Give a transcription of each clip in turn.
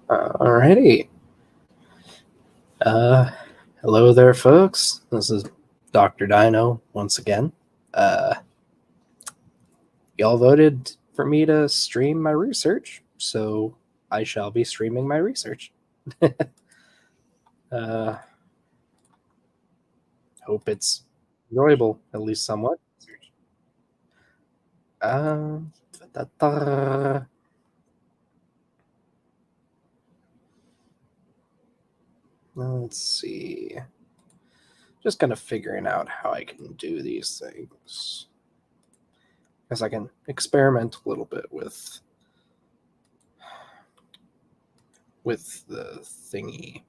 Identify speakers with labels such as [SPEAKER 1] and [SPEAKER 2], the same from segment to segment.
[SPEAKER 1] Alrighty. Hello there, folks. This is Dr. Deino once again. Y'all voted for me to stream my research, so I shall be streaming my research. Hope it's enjoyable, at least somewhat. Da-da-da. Let's see. Just kind of figuring out how I can do these things. Because I can experiment a little bit with the thingy.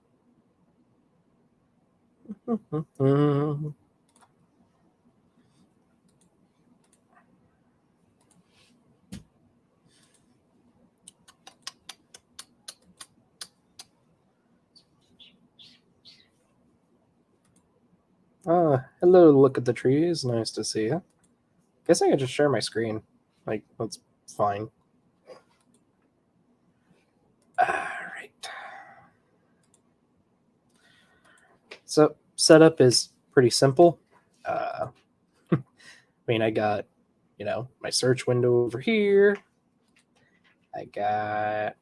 [SPEAKER 1] Hello, look at the trees. Nice to see you. Guess I could just share my screen. Like, that's fine. Alright. So, setup is pretty simple. I mean, I got, my search window over here. I got,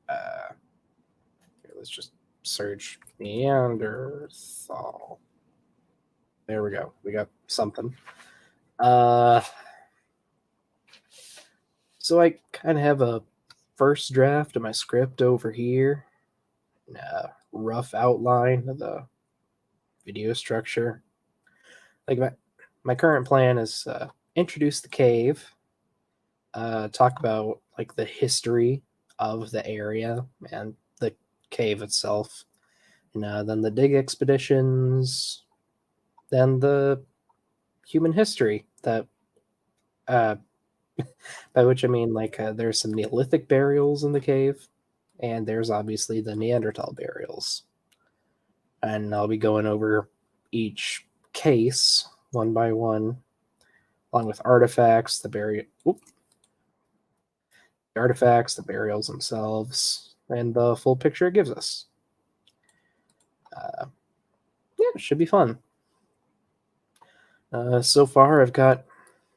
[SPEAKER 1] here, let's just search Neanderthal. There we go. We got something. So I kind of have a first draft of my script over here. Rough outline of the video structure. Like my current plan is introduce the cave, talk about like the history of the area and the cave itself, and then the dig expeditions, then the human history that by which I mean like there's some Neolithic burials in the cave, and there's obviously the Neanderthal burials. And I'll be going over each case one by one, along with artifacts, the artifacts, the burials themselves, and the full picture it gives us. Yeah, it should be fun. So far, I've got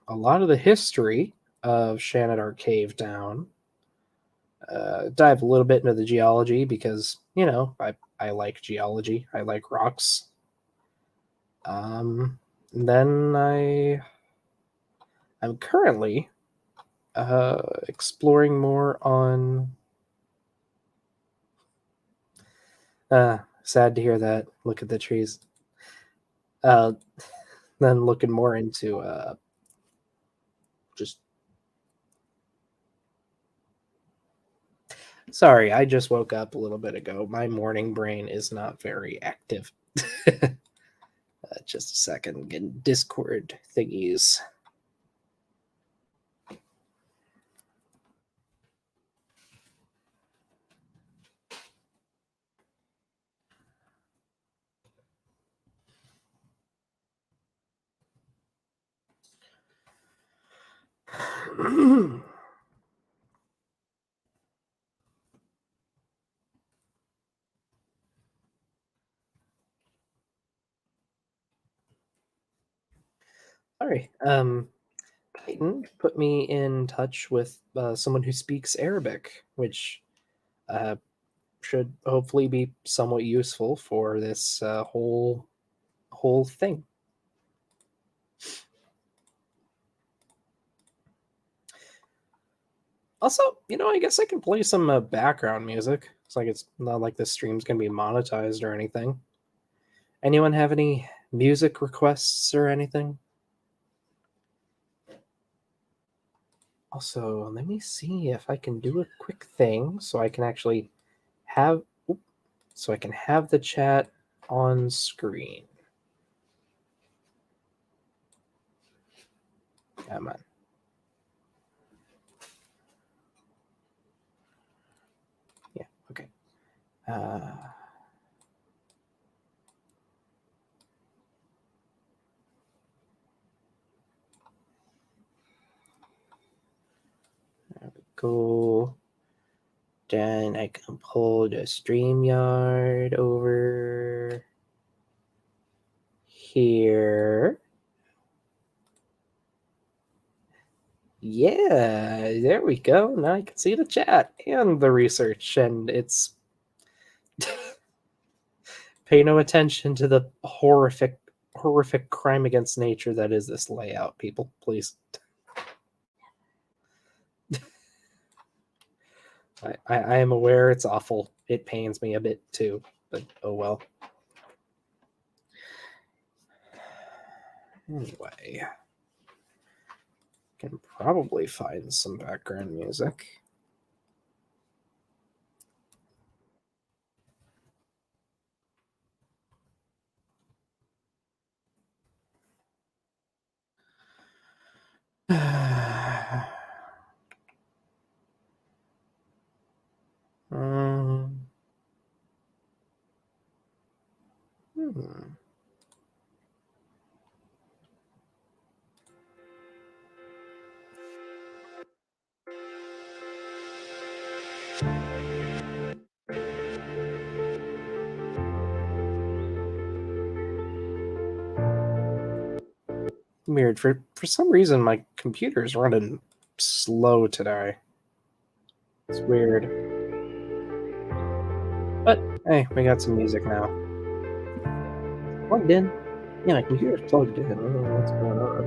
[SPEAKER 1] a lot of the history of Shanidar Cave down. Dive a little bit into the geology because, I like geology. I like rocks. Then I'm currently exploring more on. Sad to hear that. Look at the trees. Then looking more into just. Sorry, I just woke up a little bit ago. My morning brain is not very active. Just a second. Getting Discord thingies. Sorry. Titan put me in touch with someone who speaks Arabic, which should hopefully be somewhat useful for this whole thing. Also, I guess I can play some background music. It's not like this stream's gonna be monetized or anything. Anyone have any music requests or anything? Also, let me see if I can do a quick thing so I can actually have the chat on screen. Come on. Yeah, okay. There we Cool. Then I can pull the StreamYard over here. Yeah, there we go. Now I can see the chat and the research, and it's pay no attention to the horrific crime against nature that is this layout, people, please. I am aware it's awful. It pains me a bit too, but oh well. Anyway, can probably find some background music. Hmm. Weird. For some reason, my computer's running slow today. It's weird. But hey, we got some music now. Plugged in. Yeah, my computer's plugged in. I don't know what's going on.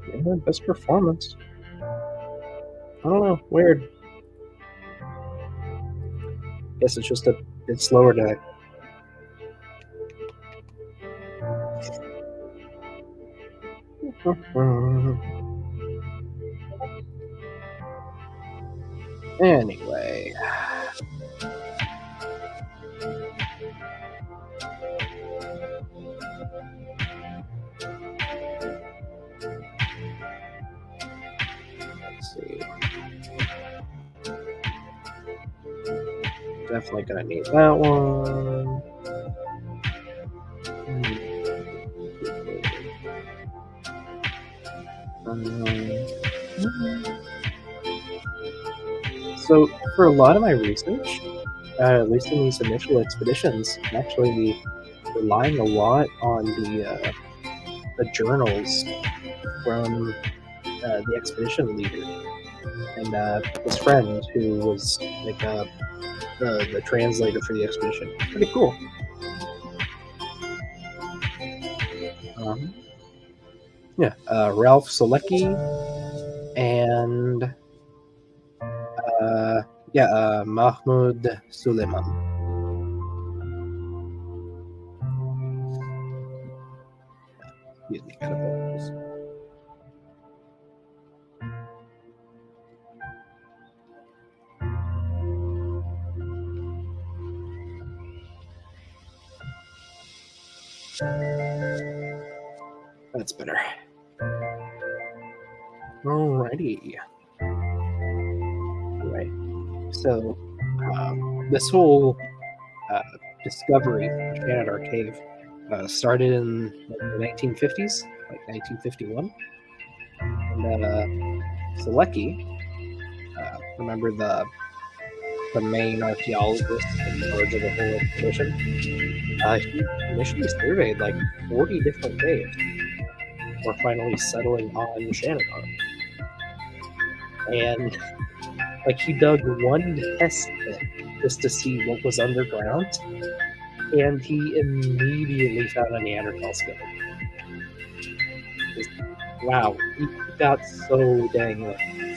[SPEAKER 1] Yeah, best performance. I don't know. Weird. Guess it's just a bit slower today. Anyway. Let's see. Definitely gonna need that one. So for a lot of my research, at least in these initial expeditions, I'm actually relying a lot on the journals from the expedition leader and his friend who was like the translator for the expedition. Pretty cool. Yeah, Ralph Selecki and Mahmoud Suleiman. Excuse me, gotta focus. That's better. Alrighty. Right. So, this whole discovery of Shanidar Cave started in the 1950s, like 1951. And Selecki, remember the main archaeologist in charge of the whole expedition, he initially surveyed like 40 different caves before finally settling on Shanidar. And like he dug one test pit just to see what was underground, and he immediately found a Neanderthal skeleton. Wow, he got so dang lucky.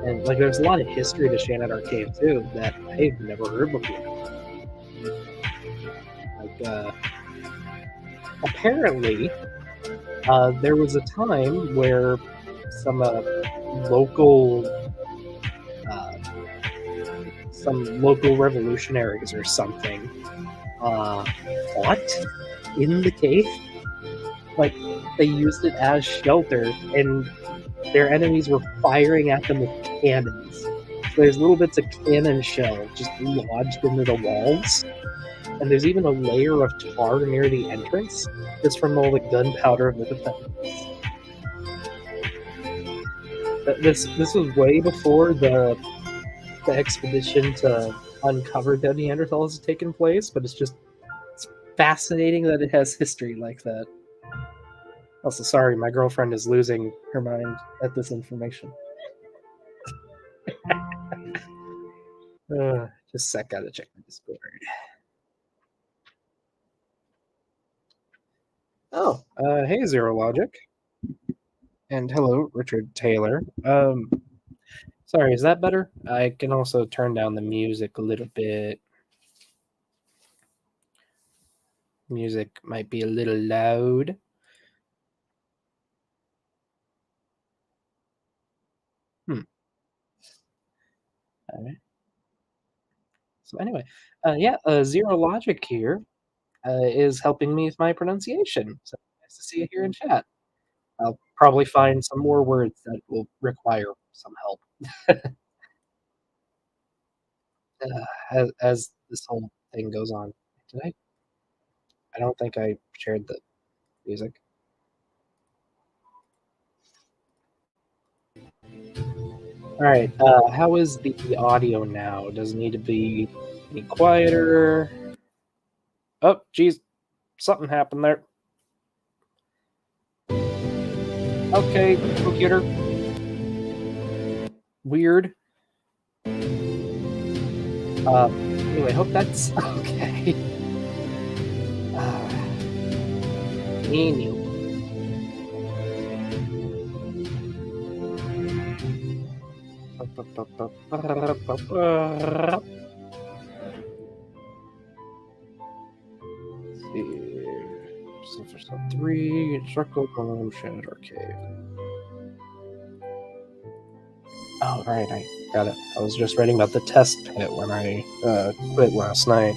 [SPEAKER 1] And like there's a lot of history to Shanidar Cave too that I've never heard before. Like apparently there was a time where some local revolutionaries or something fought in the cave. Like they used it as shelter, and their enemies were firing at them with cannons. So there's little bits of cannon shell just lodged into the walls, and there's even a layer of tar near the entrance, just from all the gunpowder of the defenders. This was way before the expedition to uncover dead Neanderthals has taken place, but it's fascinating that it has history like that. Also, sorry, my girlfriend is losing her mind at this information. Just a sec, gotta check my Discord. Oh, hey, Zero Logic. And hello, Richard Taylor. Sorry, is that better? I can also turn down the music a little bit. Music might be a little loud. All right. So anyway, Zero Logic here is helping me with my pronunciation. So nice to see you here in chat. I'll probably find some more words that will require some help as this whole thing goes on. Did I? I don't think I shared the music. All right. How is the audio now? Does it need to be any quieter? Oh, geez, something happened there. Okay, computer. Weird. Anyway, hope that's okay. Anyway. So 3, circle, Shanidar cave. Oh, right, I got it. I was just writing about the test pit when I quit last night.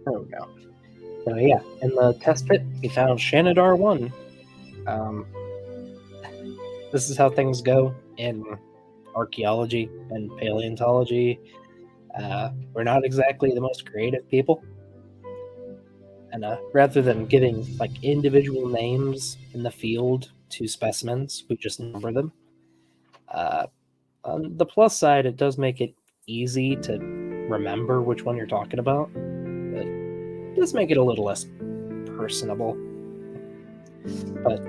[SPEAKER 1] Oh no. So yeah, in the test pit, we found Shanidar 1. This is how things go in archaeology and paleontology. We're not exactly the most creative people. And rather than giving like individual names in the field to specimens, we just number them. On the plus side, it does make it easy to remember which one you're talking about, but it does make it a little less personable. But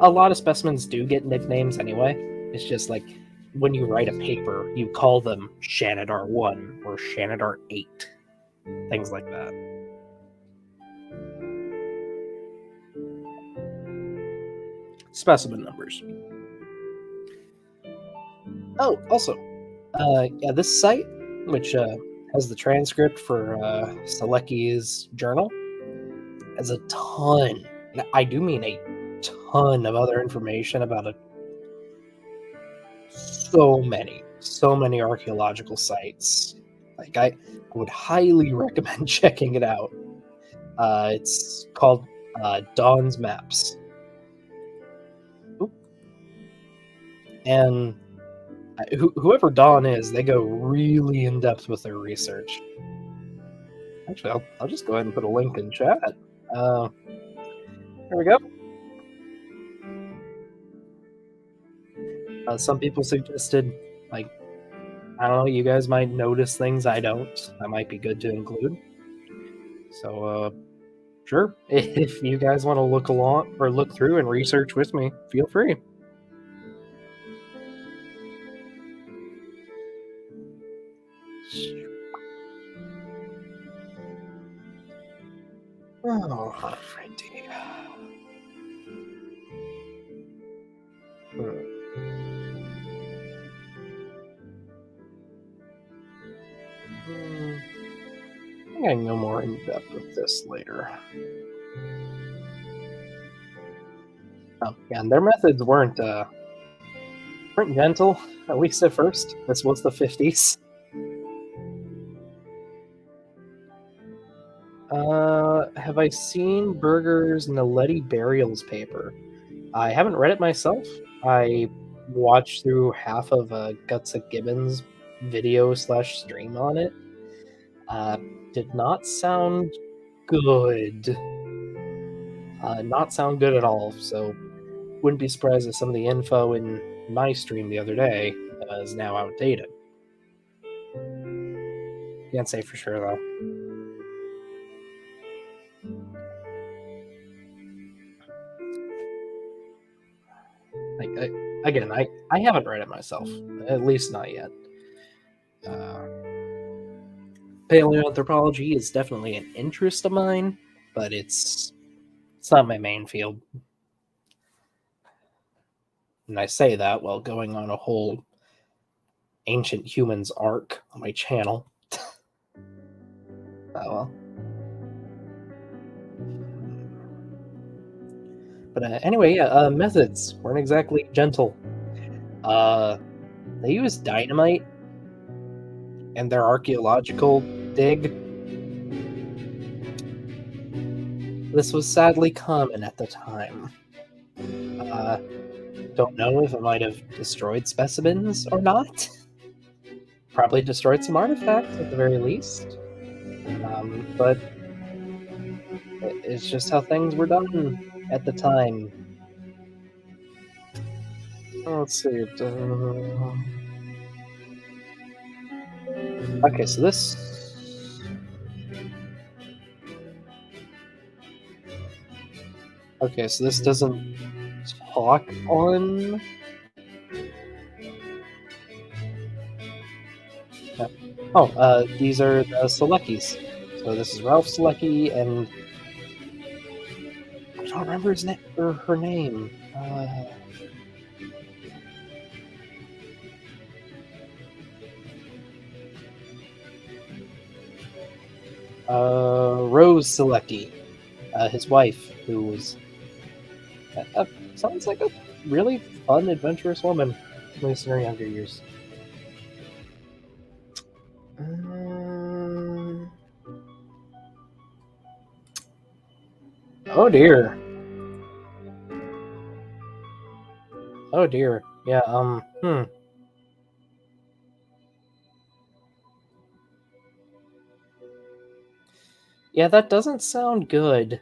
[SPEAKER 1] a lot of specimens do get nicknames anyway. It's just like when you write a paper, you call them Shanidar 1 or Shanidar 8, things like that. Specimen numbers. Oh, also, yeah, this site, which has the transcript for Selecki's journal, has a ton, and I do mean a ton of other information about so many archaeological sites. Like I would highly recommend checking it out. It's called Dawn's Maps. Oop. And whoever Dawn is, they go really in depth with their research. Actually, I'll just go ahead and put a link in chat. There we go. Some people suggested, like, I don't know, you guys might notice things I don't. That might be good to include. So, sure, if you guys want to look along or look through and research with me, feel free. Oh, alrighty. Hmm. I think I can go more in depth with this later. Oh, yeah, and their methods weren't gentle, at least at first. This was the 50s. Have I seen Berger's Naledi Burials paper? I haven't read it myself. I watched through half of Guts of Gibbons video slash stream on it. Uh, did not sound good. Not sound good at all. So wouldn't be surprised if some of the info in my stream the other day is now outdated. Can't say for sure though. Again, I haven't read it myself, at least not yet. Paleoanthropology is definitely an interest of mine, but it's not my main field. And I say that while going on a whole ancient humans arc on my channel. Oh well. But anyway, yeah, methods weren't exactly gentle. They used dynamite in their archaeological dig. This was sadly common at the time. Don't know if it might have destroyed specimens or not. Probably destroyed some artifacts at the very least. But it's just how things were done at the time. Let's see. Okay, so this. Okay, so this doesn't talk on. Oh, these are the Seleckis. So this is Ralph Selecki, and I don't remember his name or her name. Rose Selecki, his wife, who was sounds like a really fun, adventurous woman, at least in her younger years. Oh dear. Oh dear. Yeah. Yeah, that doesn't sound good.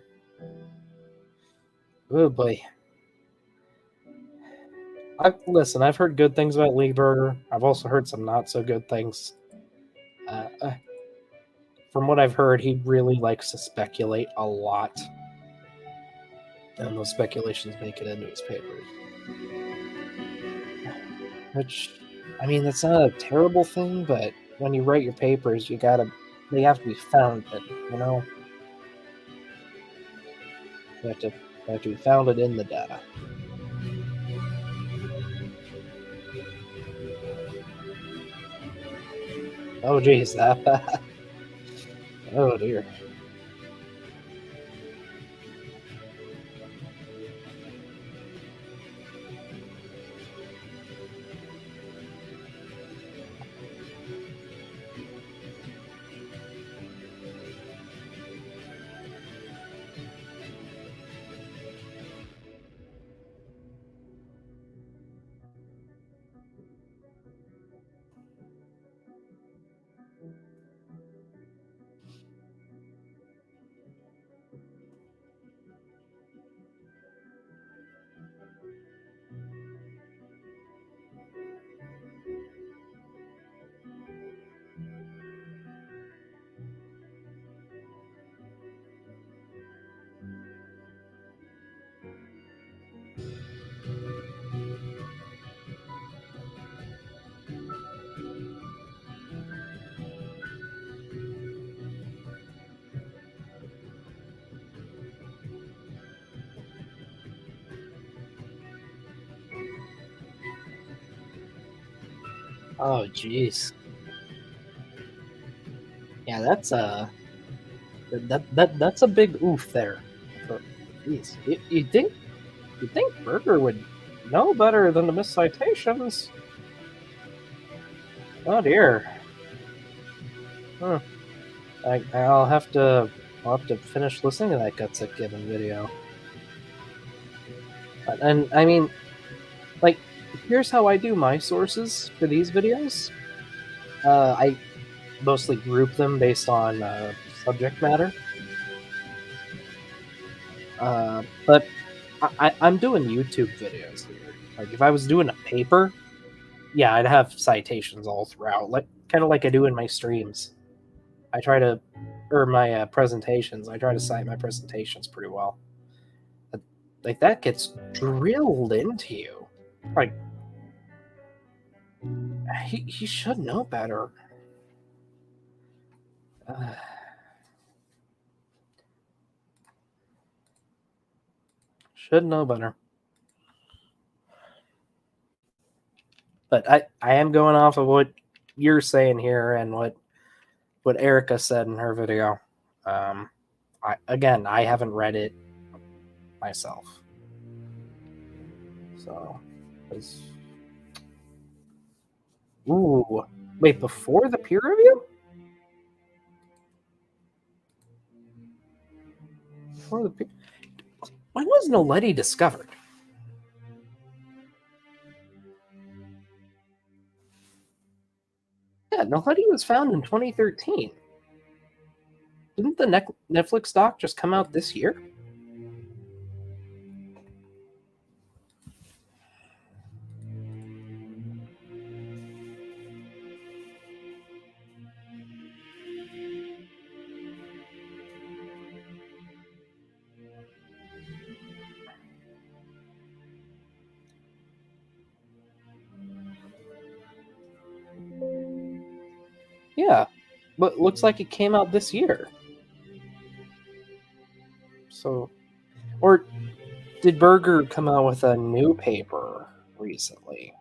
[SPEAKER 1] Oh boy. Listen, I've heard good things about Lee Berger. I've also heard some not so good things. Uh, uh, from what I've heard, he really likes to speculate a lot. And those speculations make it into his papers. Which, I mean, that's not a terrible thing, but when you write your papers, they have to be founded, you know? They have to be founded in the data. Oh, geez, that bad. Oh, dear. Oh, jeez. Yeah, that's that's a big oof there. But, jeez, you think Berger would know better than to miss citations? Oh dear. Huh. I'll have to finish listening to that Gutsick Given video. And I mean, like, here's how I do my sources for these videos. I mostly group them based on subject matter. But I'm doing YouTube videos here. Like, if I was doing a paper, yeah, I'd have citations all throughout, like kind of like I do in my streams. I try to, or my presentations. I try to cite my presentations pretty well. Like that gets drilled into you. Like he should know better. Should know better. But I am going off of what you're saying here and what Erica said in her video. I haven't read it myself, so ooh, wait, before the peer review? Before the peer, when was Noleti discovered? Yeah, Noleti was found in 2013. Didn't the Netflix doc just come out this year? Yeah, but looks like it came out this year. So, or did Berger come out with a new paper recently?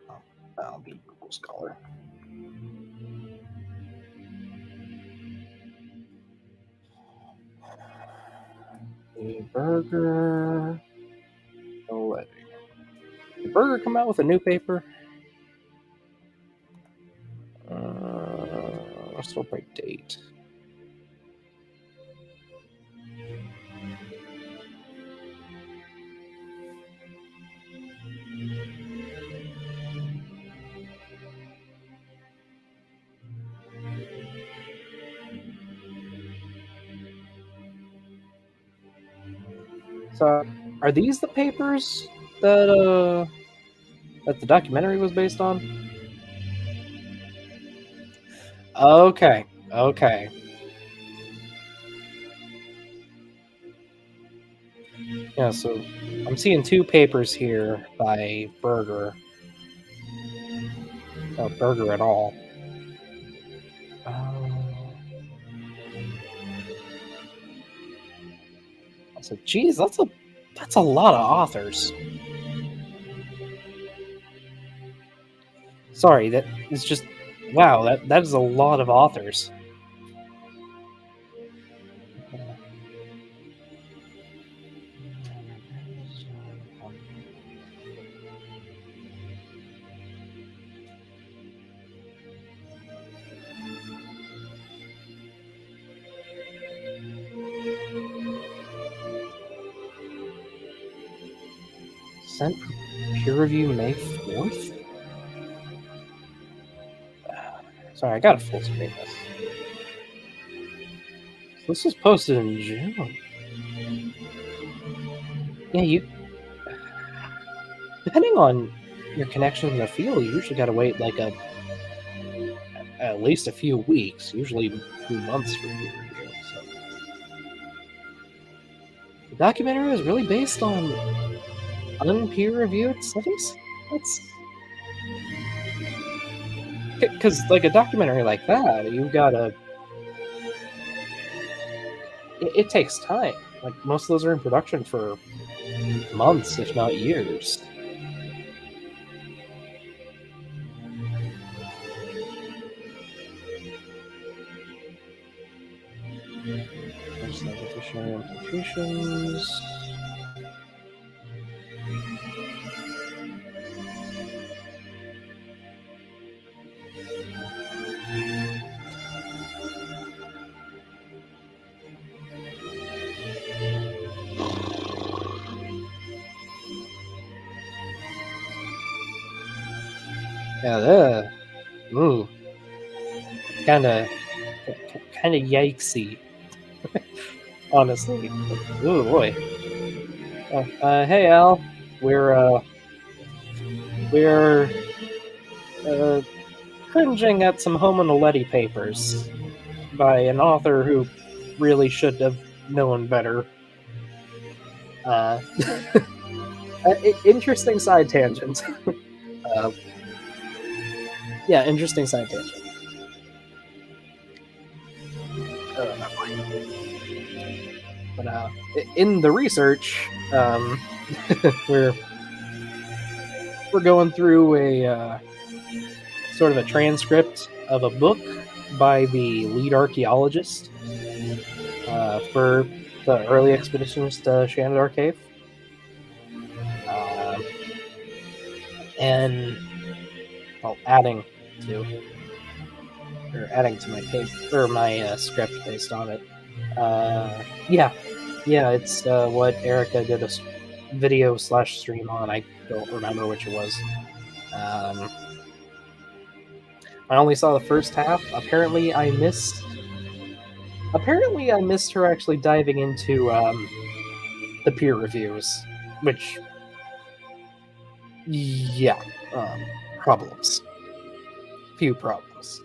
[SPEAKER 1] Oh, that'll be Google Scholar. Berger. Did Berger come out with a new paper? Sort by date. So, are these the papers that that the documentary was based on? Okay, okay. Yeah, so I'm seeing two papers here by Berger. No, Berger at all. So, geez, that's a lot of authors. Sorry, that is just wow. That is a lot of authors. Sent for peer review May 4th? Sorry, I gotta full screen this. This was posted in June. Yeah, you. Depending on your connection to the field, you usually gotta wait like at least a few weeks, usually a few months for peer review. So. The documentary is really based on unpeer-reviewed studies. That's because like a documentary like that, you gotta. It takes time. Like most of those are in production for months, if not years. There's no evolutionary implications. Yeah, ooh, kind of yikesy, honestly. Ooh boy. Hey Al, we're cringing at some Hominoleti papers by an author who really should have known better. Interesting side tangent. Yeah, interesting side tangent. But in the research, we're going through a sort of a transcript of a book by the lead archaeologist for the early expeditions to Shanidar Cave. And well, adding to my page or my script based on it. Yeah, it's what Erica did a video / stream on. I don't remember which it was. I only saw the first half. Apparently, I missed her actually diving into the peer reviews, which, yeah, problems. Few problems.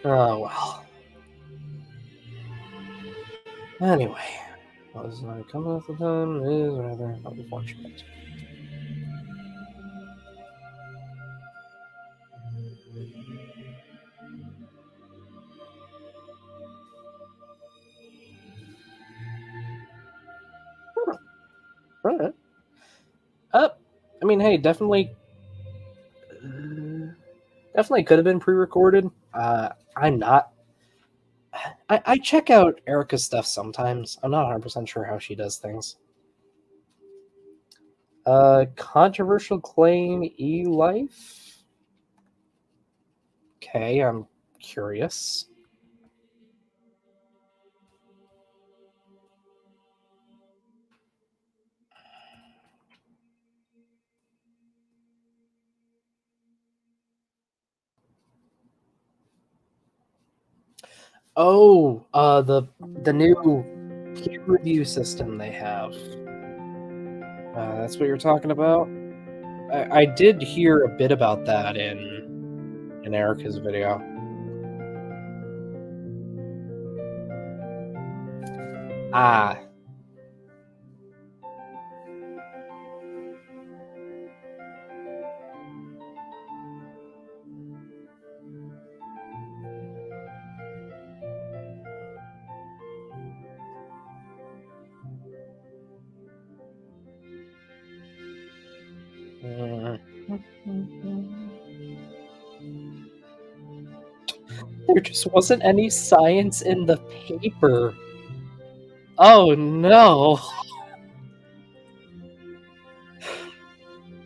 [SPEAKER 1] Oh well. Anyway, what was not coming at the time is rather unfortunate. Right. I mean, hey, definitely could have been pre-recorded. I'm not. I check out Erica's stuff sometimes. I'm not 100% sure how she does things. Controversial claim, E-Life? Okay, I'm curious. Oh, the new peer review system they have. That's what you're talking about? I did hear a bit about that in Erica's video. Ah. There just wasn't any science in the paper. Oh no.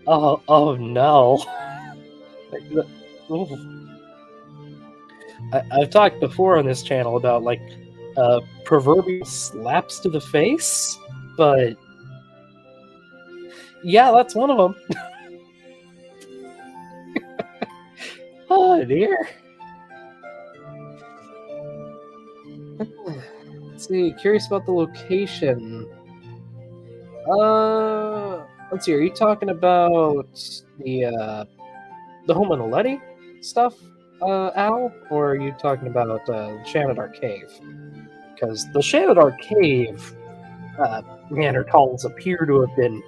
[SPEAKER 1] Oh no. I've talked before on this channel about like proverbial slaps to the face, but yeah, that's one of them. Oh dear. Let's see. Curious about the location. Let's see. Are you talking about the Hominoleti stuff, Al, or are you talking about Shanidar Cave? Because the Shanidar Cave Neanderthals appear to have been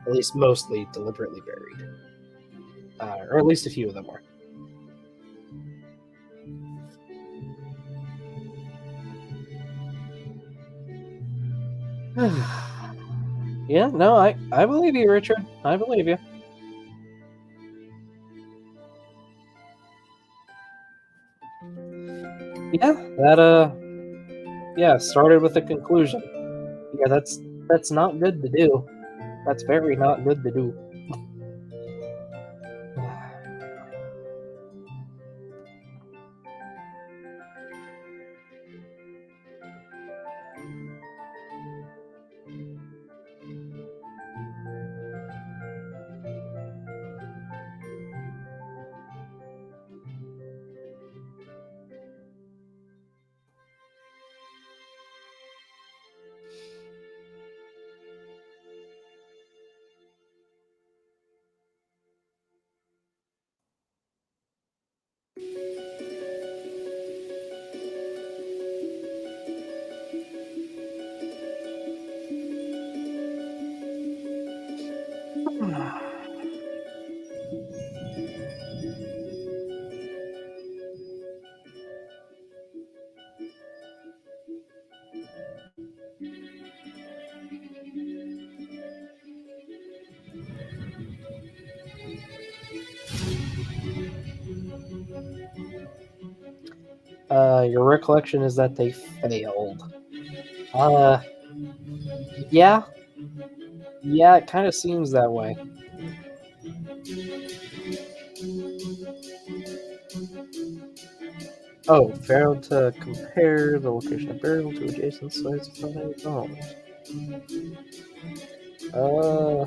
[SPEAKER 1] at least mostly deliberately buried, or at least a few of them were. Yeah, no, I believe you, Richard. I believe you. Yeah, that yeah, started with a conclusion. Yeah, that's not good to do. That's very not good to do. Your recollection is that they failed. Uh, yeah, yeah, it kind of seems that way. Oh, failed to compare the location of burial to adjacent sites of found bones. Uh,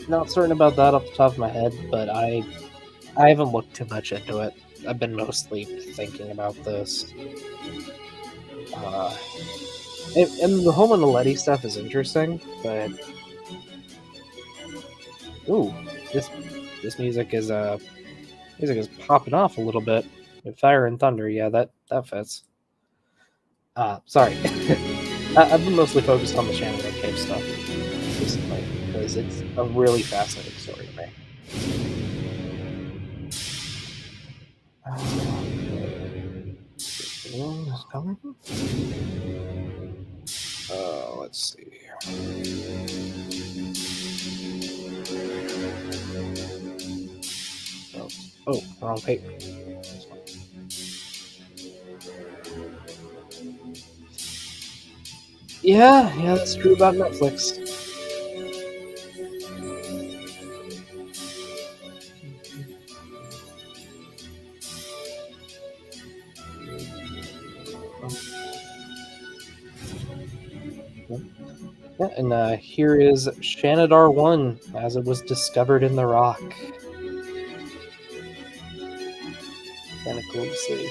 [SPEAKER 1] not certain about that off the top of my head, but I haven't looked too much into it. I've been mostly thinking about this. Uh, and the home and the Letty stuff is interesting, but ooh, this this music is popping off a little bit. Fire and Thunder, yeah, that fits. Sorry, I've been mostly focused on the Shanidar cave stuff recently because it's a really fascinating story to me. Let's see. Oh, wrong paper. Yeah, that's true about Netflix. Yeah, and here is Shanidar 1 as it was discovered in the rock. Kind of cool to see.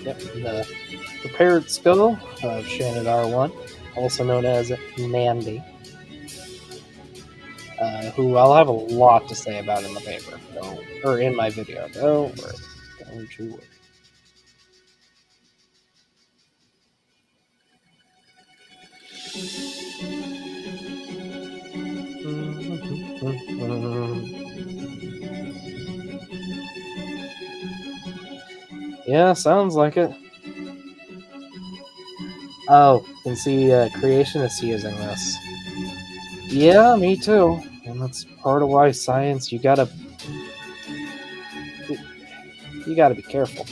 [SPEAKER 1] Yep, the prepared skull of Shanidar 1, also known as Nandi, who I'll have a lot to say about in the paper, or in my video. Don't worry. Don't you worry. Yeah, sounds like it. Oh, you can see creationists using this. Yeah, me too. And that's part of why science you gotta be careful. You got to be careful.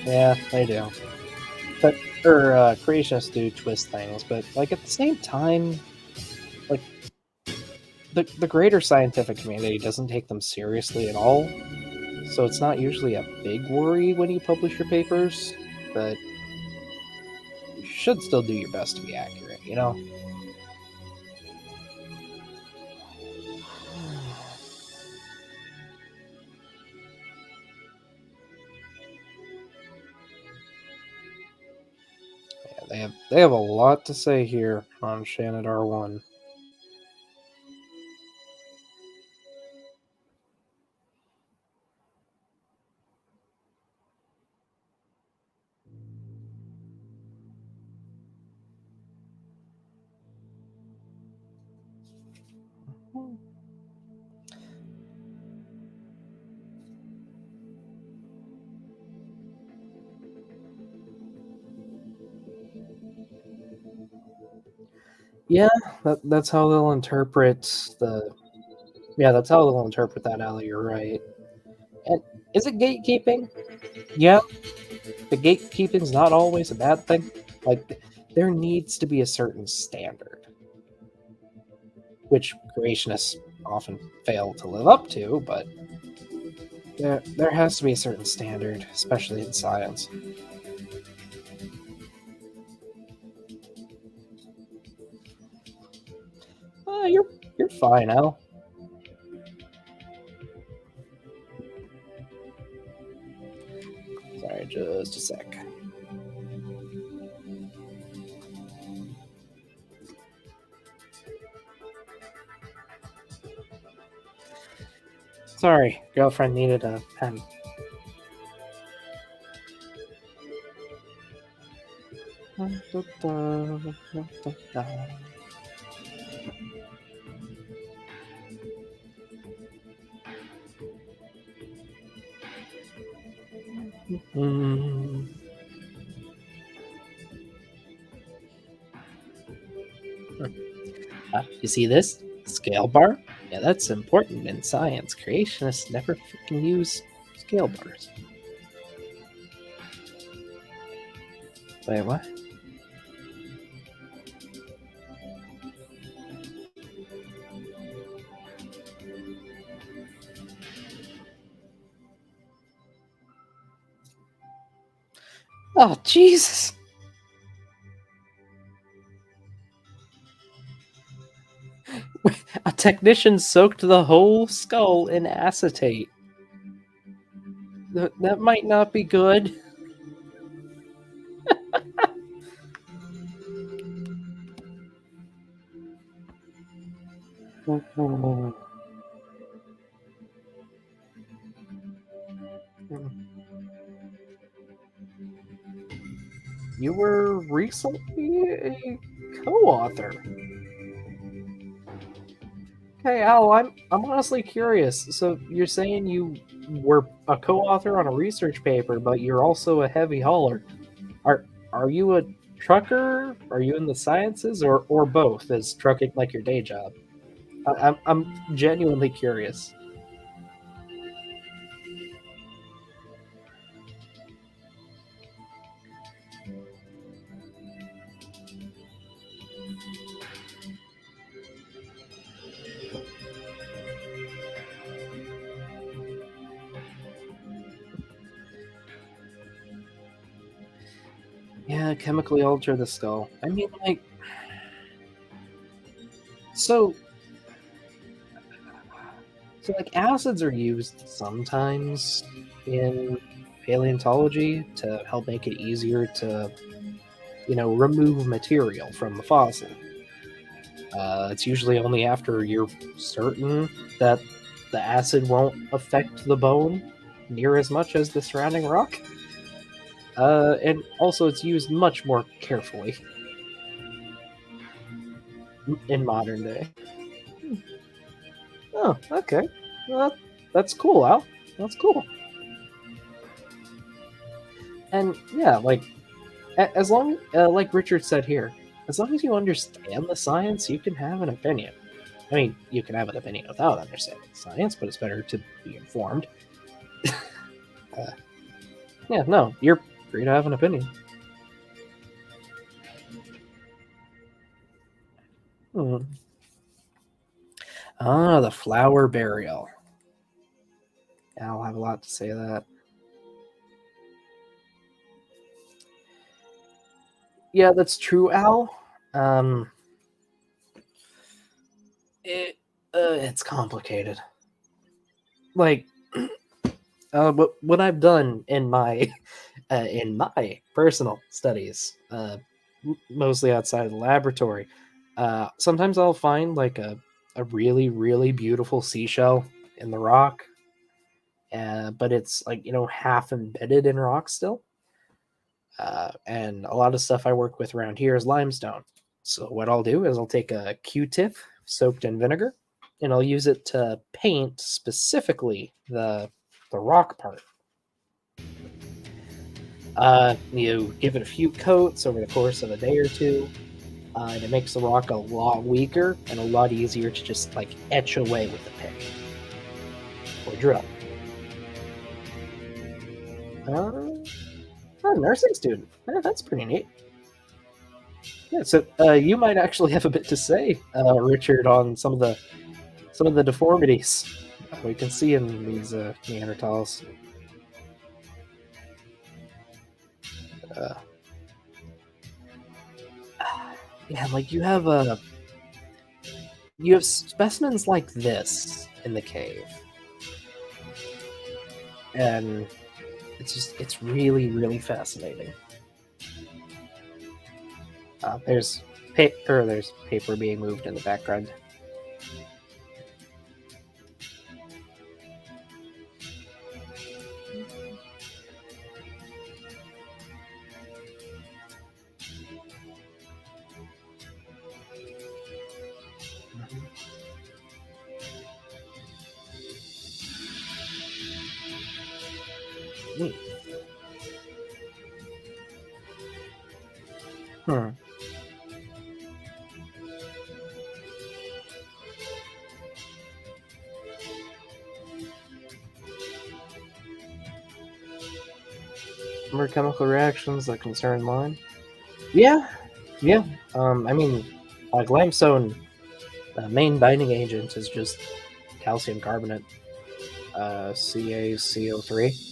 [SPEAKER 1] Yeah, they do. But creationists do twist things, but like at the same time, like the greater scientific community doesn't take them seriously at all. So it's not usually a big worry when you publish your papers, but you should still do your best to be accurate, you know? They have a lot to say here on Shanidar 1. Yeah, that's how they'll interpret the. Yeah, that's how they'll interpret that, Allie. You're right. And is it gatekeeping? Yeah, the gatekeeping's not always a bad thing. Like, there needs to be a certain standard, which creationists often fail to live up to, but there has to be a certain standard, especially in science. You're fine, Al. Sorry, just a sec. Sorry, girlfriend needed a pen. Mm. You see this? Scale bar? Yeah, that's important in science. Creationists never freaking use scale bars. Wait, what? Oh, Jesus! A technician soaked the whole skull in acetate. That might not be good. You were recently a co-author. Hey Al, I'm honestly curious. So you're saying you were a co-author on a research paper, but you're also a heavy hauler. Are you a trucker? Are you in the sciences, or both? Is trucking like your day job? I'm genuinely curious. Yeah, chemically alter the skull. I mean, like, so like acids are used sometimes in paleontology to help make it easier to remove material from the fossil. It's usually only after you're certain that the acid won't affect the bone near as much as the surrounding rock. And also, it's used much more carefully in modern day. Oh, okay. Well, that's cool, Al. That's cool. And yeah, like as long like Richard said here, as long as you understand the science, you can have an opinion. I mean, you can have an opinion without understanding the science, but it's better to be informed. uh, yeah, no, you're free to have an opinion. Hmm. Ah, the flower burial. I'll have a lot to say to that. Yeah, that's true, Al. Um, it's complicated. Like, what I've done in my personal studies, mostly outside of the laboratory. Sometimes I'll find like a really, really beautiful seashell in the rock, but it's like, half embedded in rock still. And a lot of stuff I work with around here is limestone. So what I'll do is I'll take a Q-tip soaked in vinegar, and I'll use it to paint specifically the rock part. You give it a few coats over the course of a day or two, and it makes the rock a lot weaker and a lot easier to just like etch away with a pick or drill. Uh, a nursing student. Yeah, that's pretty neat. Yeah, so you might actually have a bit to say, Richard, on some of the deformities we can see in these Neanderthals. Uh, yeah, like you have specimens like this in the cave, and it's really really fascinating. There's paper being moved in the background. Neat. Hmm. More chemical reactions that concern mind. Yeah, yeah. I mean, like limestone, the main binding agent is just calcium carbonate, CaCO3.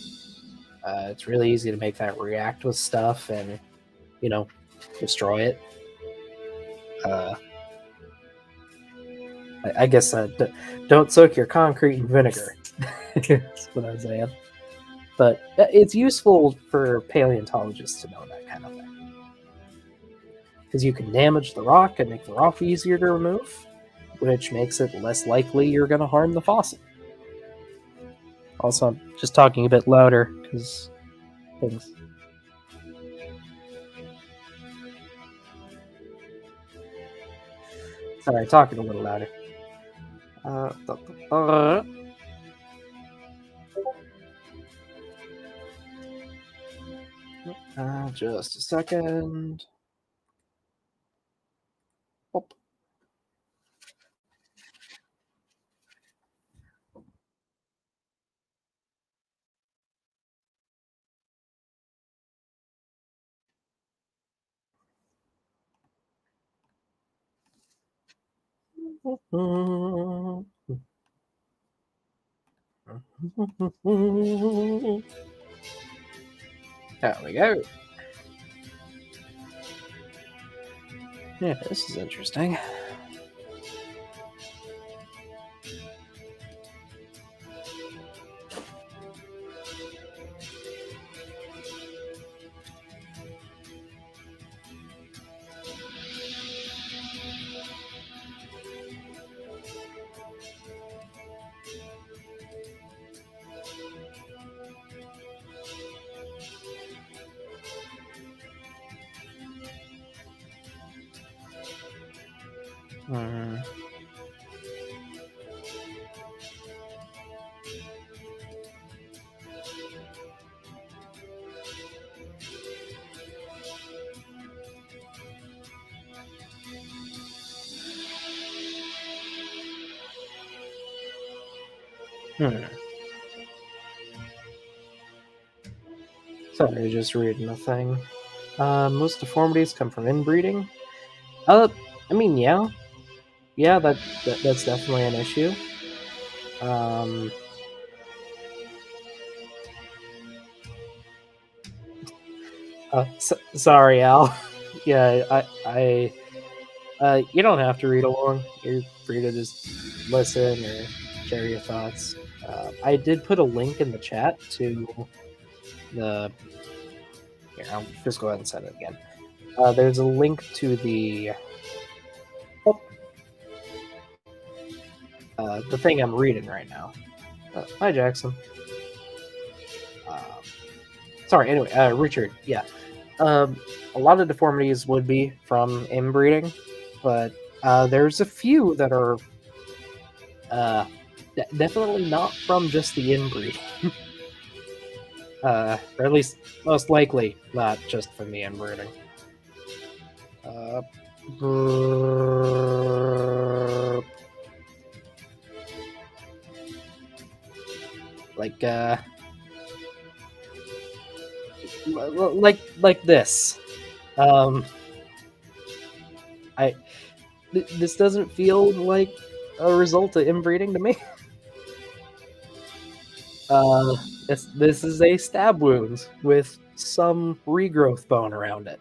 [SPEAKER 1] It's really easy to make that react with stuff and you know destroy it. Uh, I guess don't soak your concrete in vinegar. That's what I'm saying. But it's useful for paleontologists to know that kind of thing because you can damage the rock and make the rock easier to remove, which makes it less likely you're going to harm the fossil. Also, I'm just talking a bit louder because things. Sorry, talking a little louder. Uh, uh, just a second. Oh. There we go. Yeah, this is interesting. Hmm. Hmm. Sorry, just reading the thing. Most deformities come from inbreeding. Uh, I mean, yeah, that's definitely an issue. Um, sorry, Al. Yeah, you don't have to read along. You're free to just listen or share your thoughts. I did put a link in the chat to the. Here, I'll just go ahead and send it again. There's a link to the thing I'm reading right now. Hi, Jackson. Sorry. Anyway, Richard. Yeah. A lot of deformities would be from inbreeding, but there's a few that are definitely not from just the inbreed. Or at least most likely not just from the inbreeding. Like like this. I this doesn't feel like a result of inbreeding to me. This is a stab wound with some regrowth bone around it.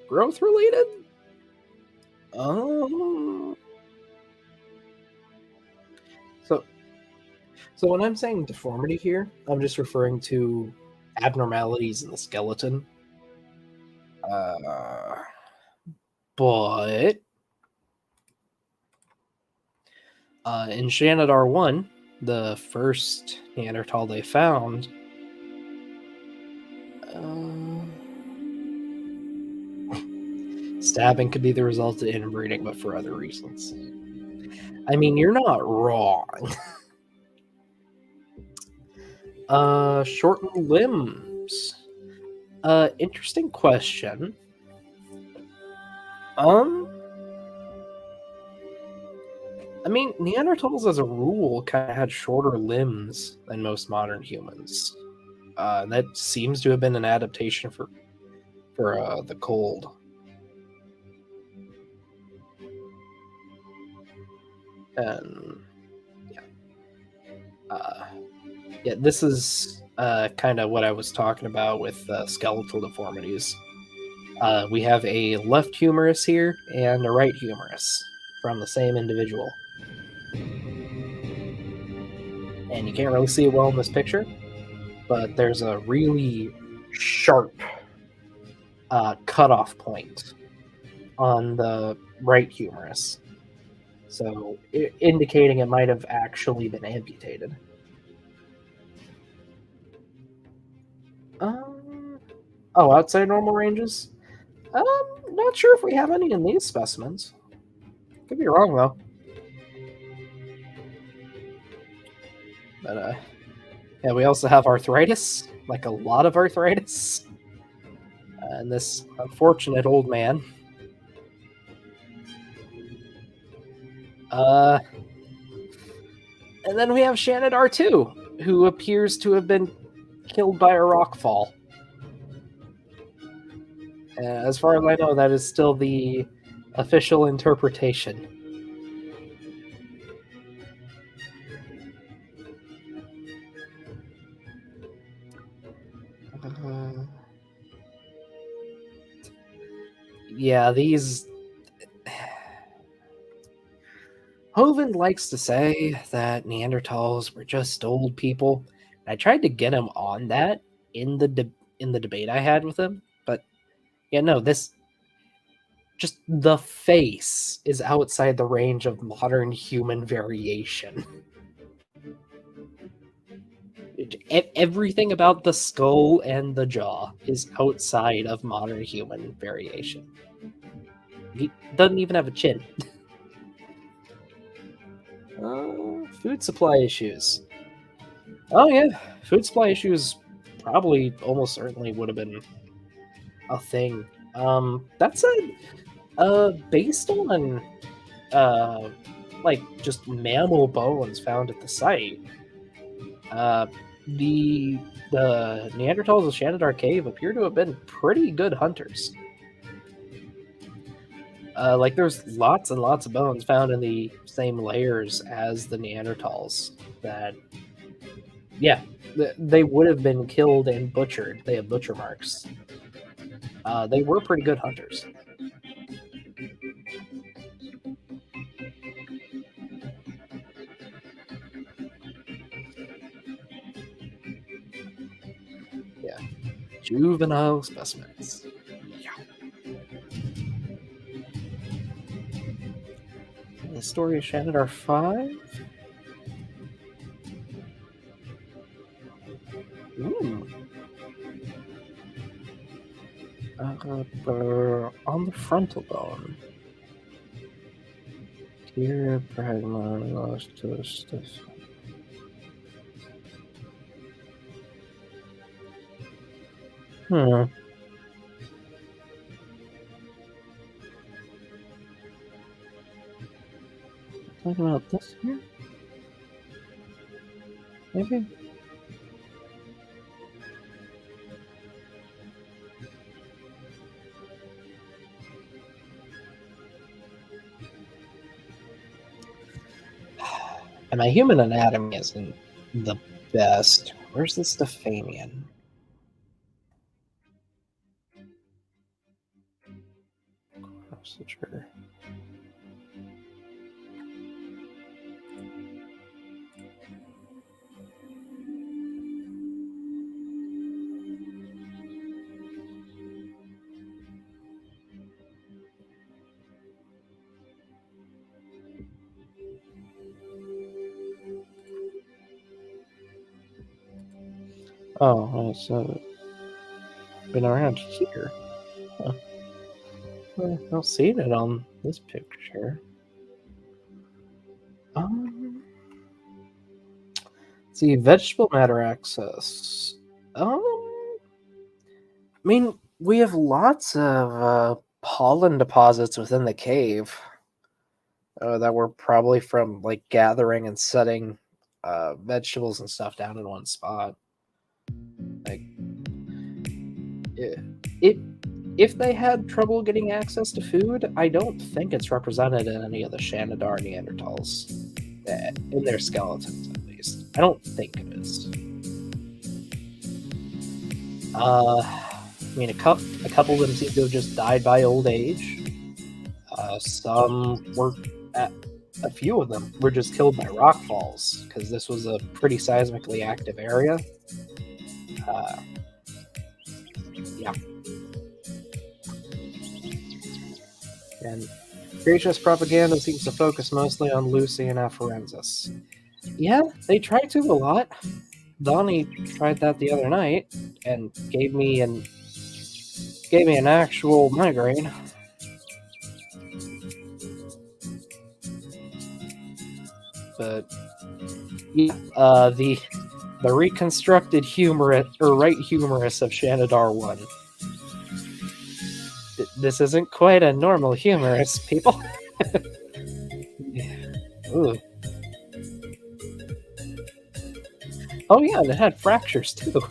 [SPEAKER 1] Growth related? Um, so when I'm saying deformity here, I'm just referring to abnormalities in the skeleton. But in Shanidar 1, the first Neanderthal they found, stabbing could be the result of inbreeding, but for other reasons. I mean, you're not wrong. Shortened limbs. Interesting question. I mean, Neanderthals as a rule kind of had shorter limbs than most modern humans. That seems to have been an adaptation for the cold. And yeah, this is kind of what I was talking about with skeletal deformities. We have a left humerus here and a right humerus from the same individual. And you can't really see it well in this picture, but there's a really sharp cutoff point on the right humerus. So indicating it might have actually been amputated. Outside normal ranges? Not sure if we have any in these specimens. Could be wrong, though. But, yeah, we also have arthritis, like a lot of arthritis. And this unfortunate old man. And then we have Shanidar 2, who appears to have been killed by a rock fall. As far as I know, that is still the official interpretation. Yeah, these... Hovind likes to say that Neanderthals were just old people. I tried to get him on that in the debate I had with him, but yeah, no, this... Just the face is outside the range of modern human variation. Everything about the skull and the jaw is outside of modern human variation. He doesn't even have a chin. Food supply issues. Oh yeah, food supply issues probably almost certainly would have been a thing. That's based on like just mammal bones found at the site. The Neanderthals of Shanidar Cave appear to have been pretty good hunters. Like there's lots and lots of bones found in the same layers as the Neanderthals that, yeah, they would have been killed and butchered. They have butcher marks. They were pretty good hunters. juvenile specimens. Yeah. The story of Shanidar 5. Ooh. On the frontal bone. Here, pragma, lost to stuff. Talking about this here? Maybe? And my human anatomy isn't the best. Where's the Stephanian? Procedure. Oh, so been around here. Huh. Well, I'll see it on this picture. See, vegetable matter access. I mean, we have lots of pollen deposits within the cave that were probably from like gathering and setting vegetables and stuff down in one spot. Like, if they had trouble getting access to food, I don't think it's represented in any of the Shanidar Neanderthals, in their skeletons at least. I don't think it is. I mean, a couple of them seem to have just died by old age. Some were, a few of them were just killed by rock falls because this was a pretty seismically active area. Yeah. And creationist propaganda seems to focus mostly on Lucy and Afarensis. Yeah, they try to a lot. Donnie tried that the other night and gave me an actual migraine. But yeah, the reconstructed humerus or right humerus of Shanidar 1. This isn't quite a normal humerus, people. Ooh. Oh yeah, and it had fractures too.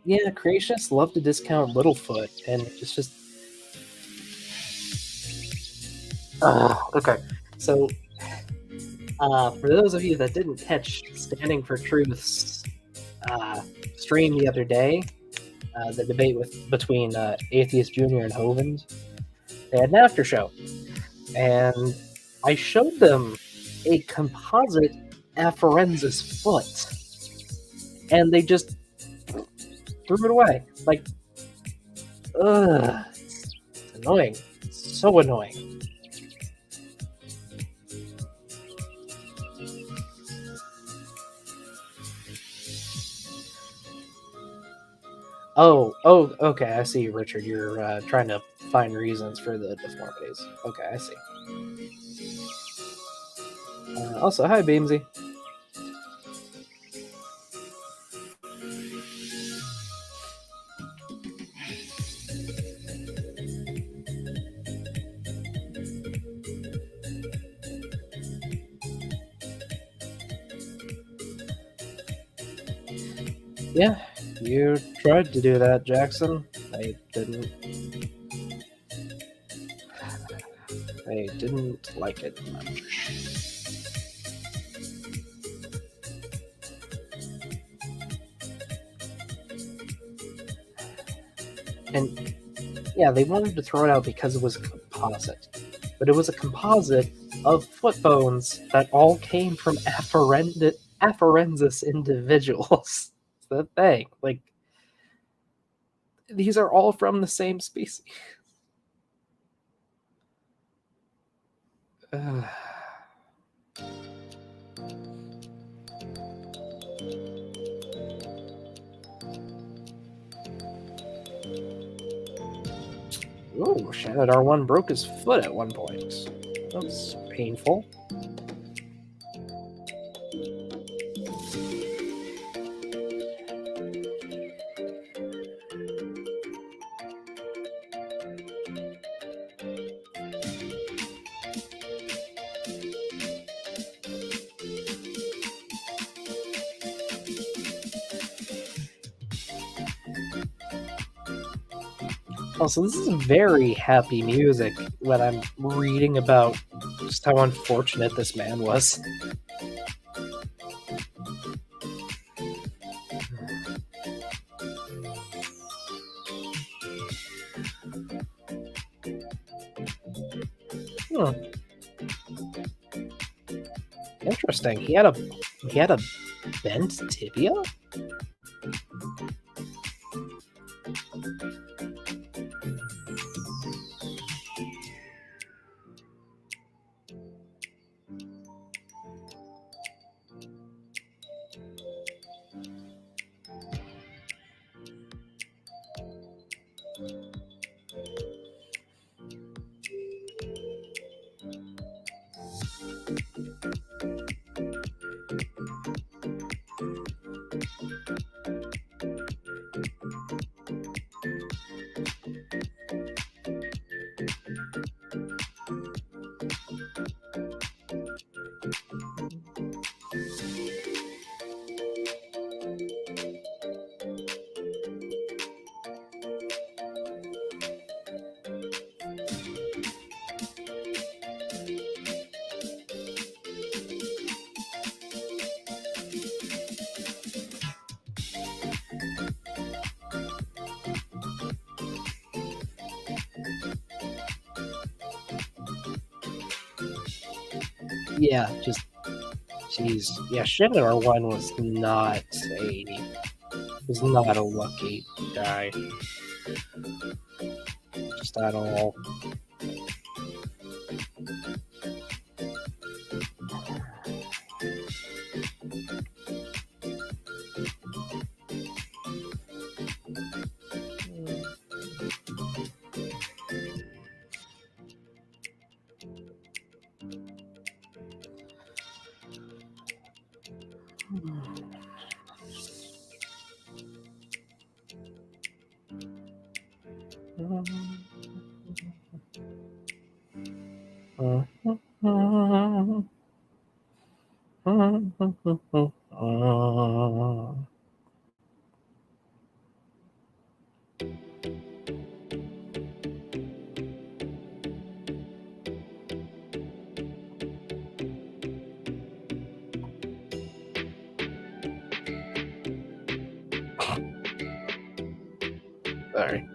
[SPEAKER 1] Yeah, creationists love to discount Littlefoot, and it's just okay. So, for those of you that didn't catch Standing for Truth's stream the other day, the debate between Atheist Junior and Hovens, they had an after show, and I showed them a composite Afarensis foot, and they just threw it away. Like, ugh, it's annoying. It's so annoying. Oh, okay, I see, Richard. You're trying to find reasons for the deformities. Okay, I see. Also, hi, Beamsy. Yeah, you tried to do that, Jackson. I didn't. I didn't like it much. And yeah, they wanted to throw it out because it was a composite. But it was a composite of foot bones that all came from afarensis individuals. It's the thing. Like, these are all from the same species. Oh, Shanidar 1 broke his foot at one point. That's painful. Also, this is very happy music when I'm reading about just how unfortunate this man was. Hmm. Interesting. He had a bent tibia? Yeah, just jeez. Yeah, Shanidar 1 was not a lucky guy. Just at all. Sorry.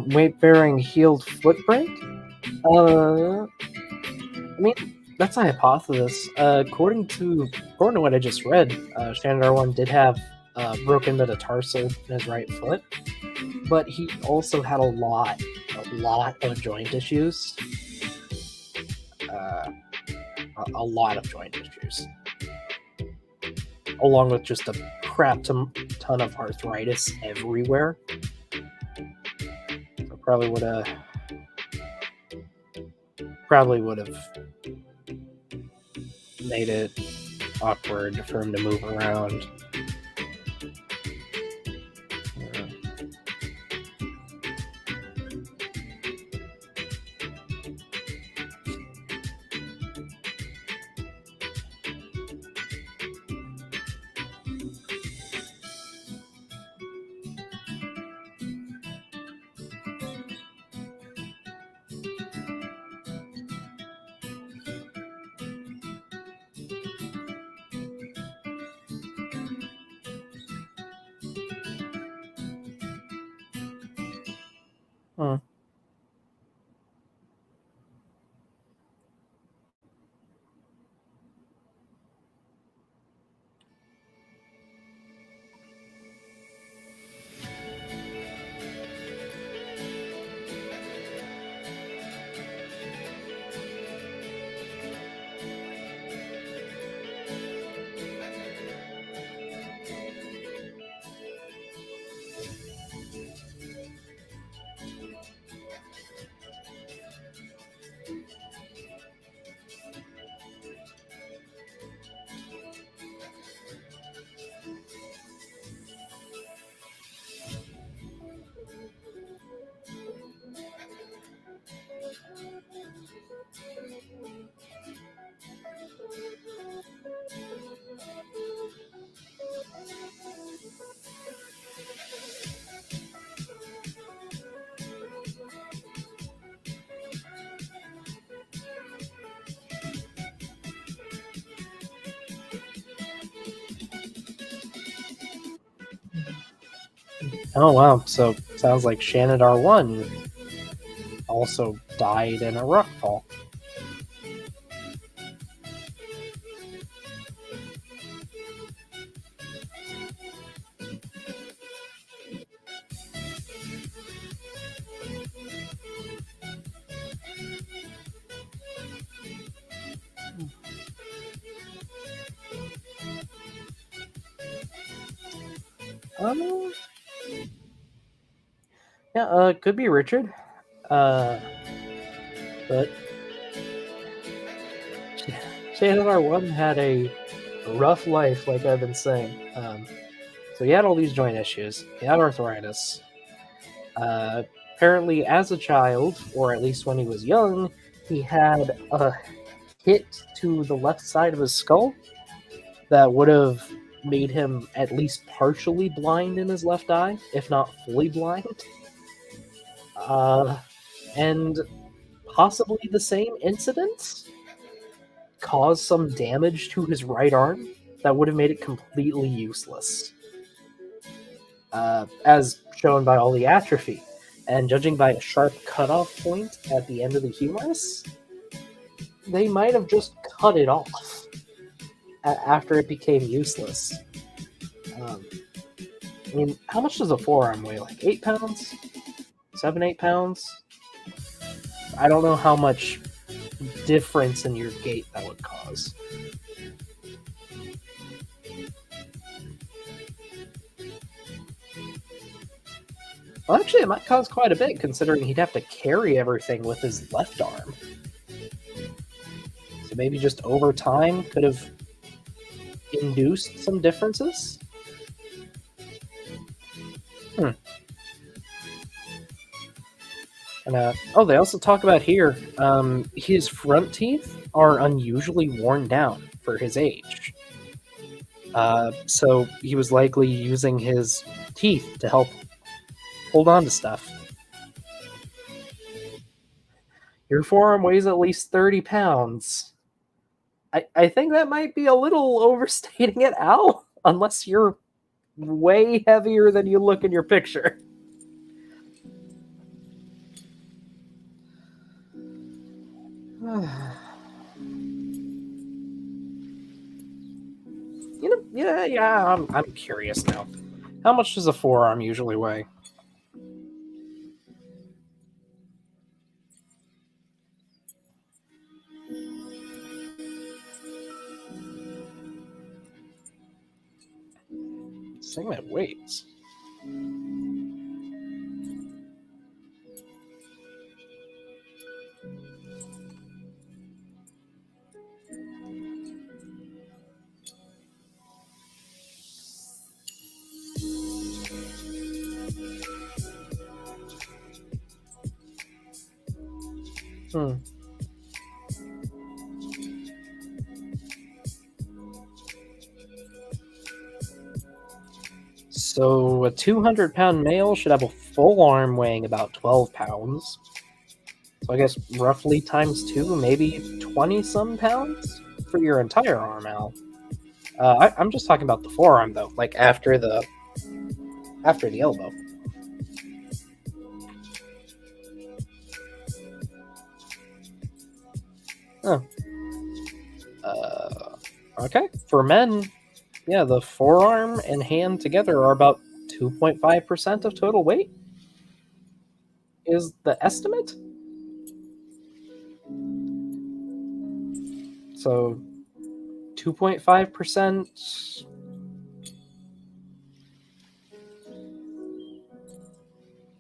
[SPEAKER 1] Weight-bearing healed foot break? I mean, that's a hypothesis. According to what I just read, Shanidar 1 did have broken metatarsal in his right foot, but he also had a lot of joint issues. A lot of joint issues, along with just a crap ton of arthritis everywhere. So probably would have made it awkward for him to move around. Hmm. Oh wow! So sounds like Shanidar 1 also died in a rock fall. Um, yeah, could be Richard. But Shanidar 1 had a rough life, like I've been saying. So he had all these joint issues. He had arthritis. Apparently, as a child, or at least when he was young, he had a hit to the left side of his skull that would have made him at least partially blind in his left eye, if not fully blind. And possibly the same incident caused some damage to his right arm that would have made it completely useless, as shown by all the atrophy. And judging by a sharp cutoff point at the end of the humerus, they might have just cut it off after it became useless. I mean, how much does a forearm weigh? Like 8 pounds? 7, 8 pounds? I don't know how much difference in your gait that would cause. Well, actually, it might cause quite a bit, considering he'd have to carry everything with his left arm. So maybe just over time could have induced some differences? Hmm. And they also talk about here his front teeth are unusually worn down for his age. So he was likely using his teeth to help hold on to stuff. Your forearm weighs at least 30 pounds. I think that might be a little overstating it, Al, unless you're way heavier than you look in your picture. I'm curious now. How much does a forearm usually weigh? Segment weights. Hmm. So a 200-pound male should have a full arm weighing about 12 pounds. So I guess roughly times two, maybe 20 some pounds for your entire arm out. I'm just talking about the forearm though, like after the elbow. Oh. Okay. For men, yeah, the forearm and hand together are about 2.5% of total weight. Is the estimate? So 2.5%,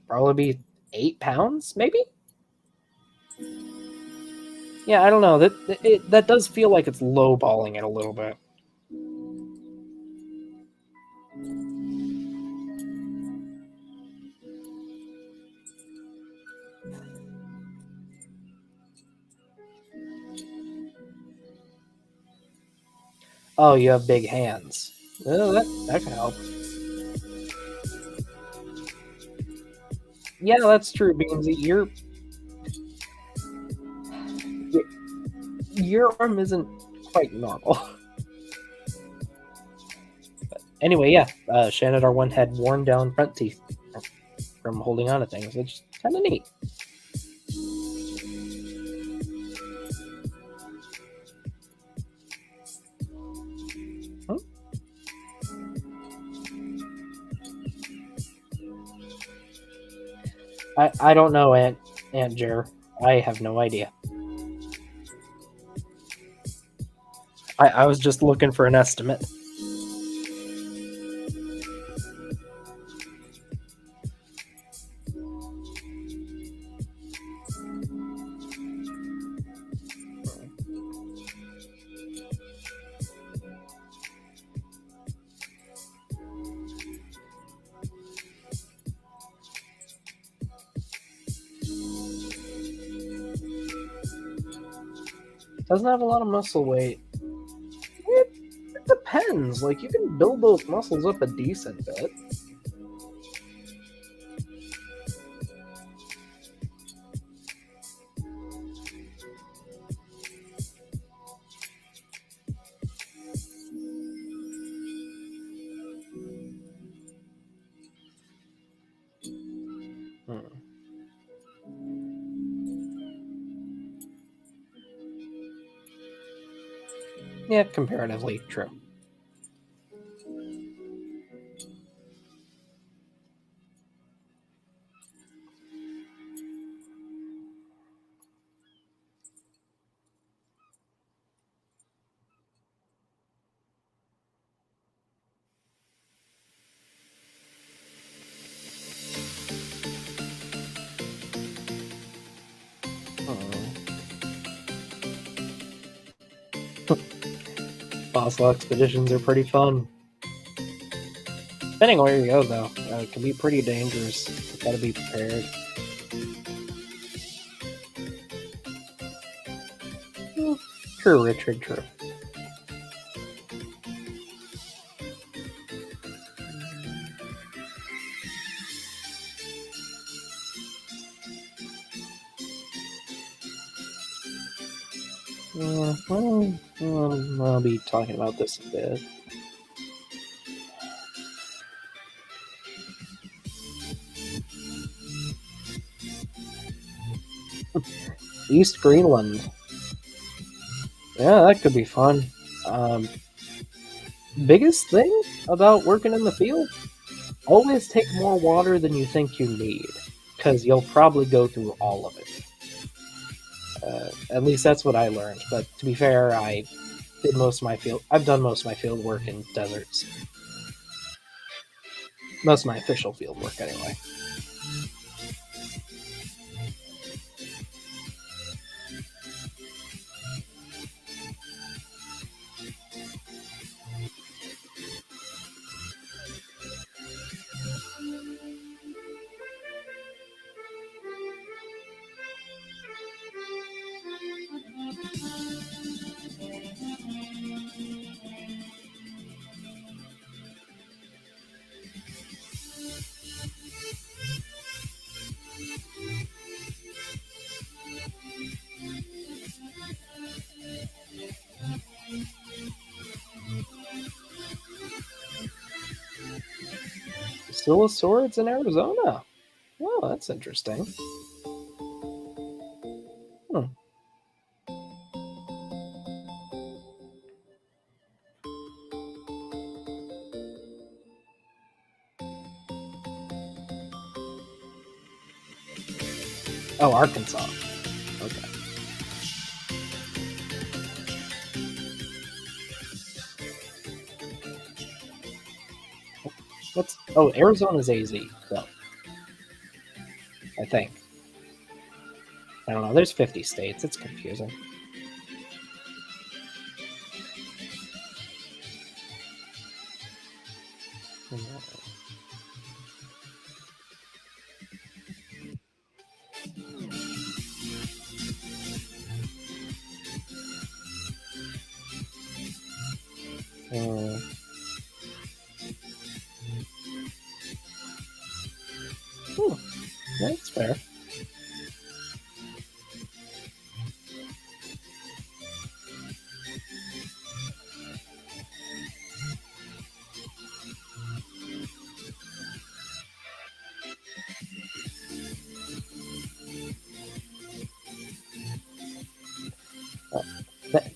[SPEAKER 1] probably be 8 pounds, maybe? Yeah, I don't know. That does feel like it's lowballing it a little bit. Oh, you have big hands. That could help. Yeah, that's true, Beansy. Your arm isn't quite normal. Anyway, yeah, Shanidar one had worn down front teeth from holding on to things, which is kind of neat. Hmm? I don't know, Aunt Jer. I have no idea. I was just looking for an estimate. Doesn't have a lot of muscle weight. It depends. Like, you can build those muscles up a decent bit. Hmm. Yeah, comparatively true. Fossil expeditions are pretty fun. Depending on where you go, though, it can be pretty dangerous. You gotta be prepared. Hmm. True, Richard, true. I'll be talking about this a bit. East Greenland. Yeah, that could be fun. Um, Biggest thing about working in the field, always take more water than you think you need, because you'll probably go through all of it. At least that's what I learned. But to be fair, I've done most of my field work in deserts. Most of my official field work, anyway. Basilosaurids in Arizona. Oh, that's interesting. Hmm. Oh, Arkansas. Okay. What's Arizona's AZ though? I think. I don't know. There's 50 states. It's confusing. Uh, that's fair.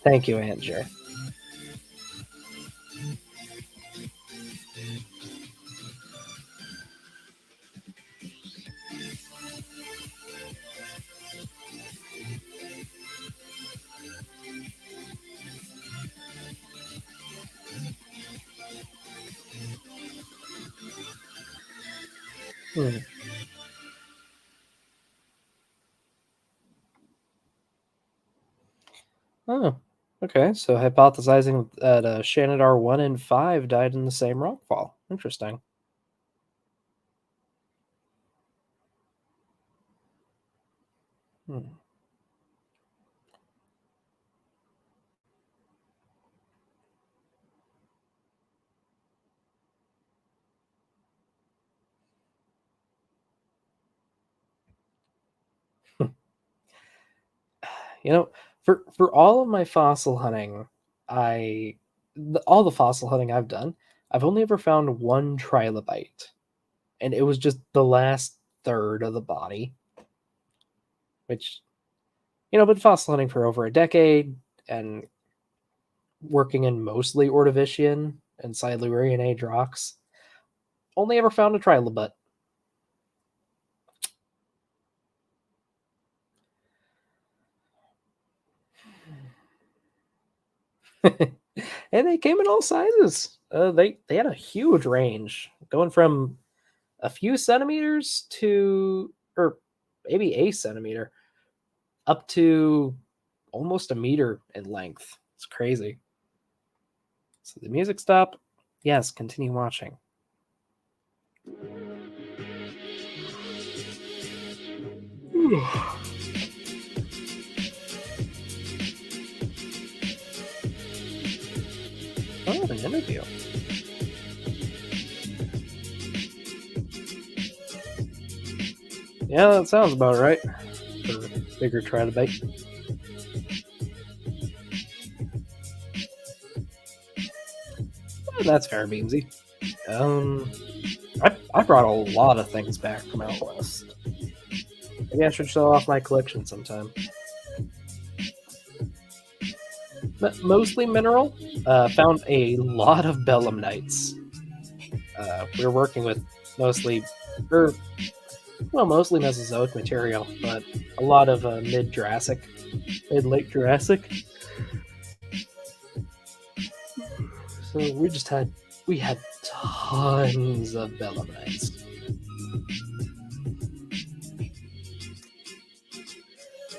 [SPEAKER 1] Thank you, Andrew. Hmm. Oh, okay. So hypothesizing that Shanidar 1 and 5 died in the same rockfall. Interesting. Hmm. You know, for all of my fossil hunting, all the fossil hunting I've done, I've only ever found one trilobite, and it was just the last third of the body. Which, been fossil hunting for over a decade and working in mostly Ordovician and Silurian age rocks. Only ever found a trilobite. And they came in all sizes. They had a huge range, going from a few centimeters to, or maybe a centimeter, up to almost a meter in length. It's crazy. So the music stop. Yes, continue watching. Oh, an interview. Yeah, that sounds about right. For bigger trilobite. That's fair, Beamsy. I brought a lot of things back from out west. Maybe I should show off my collection sometime. But mostly mineral. Found a lot of belemnites. We were working with mostly, or well, mostly Mesozoic material, but a lot of mid-Jurassic, mid-late Jurassic. So we had tons of belemnites.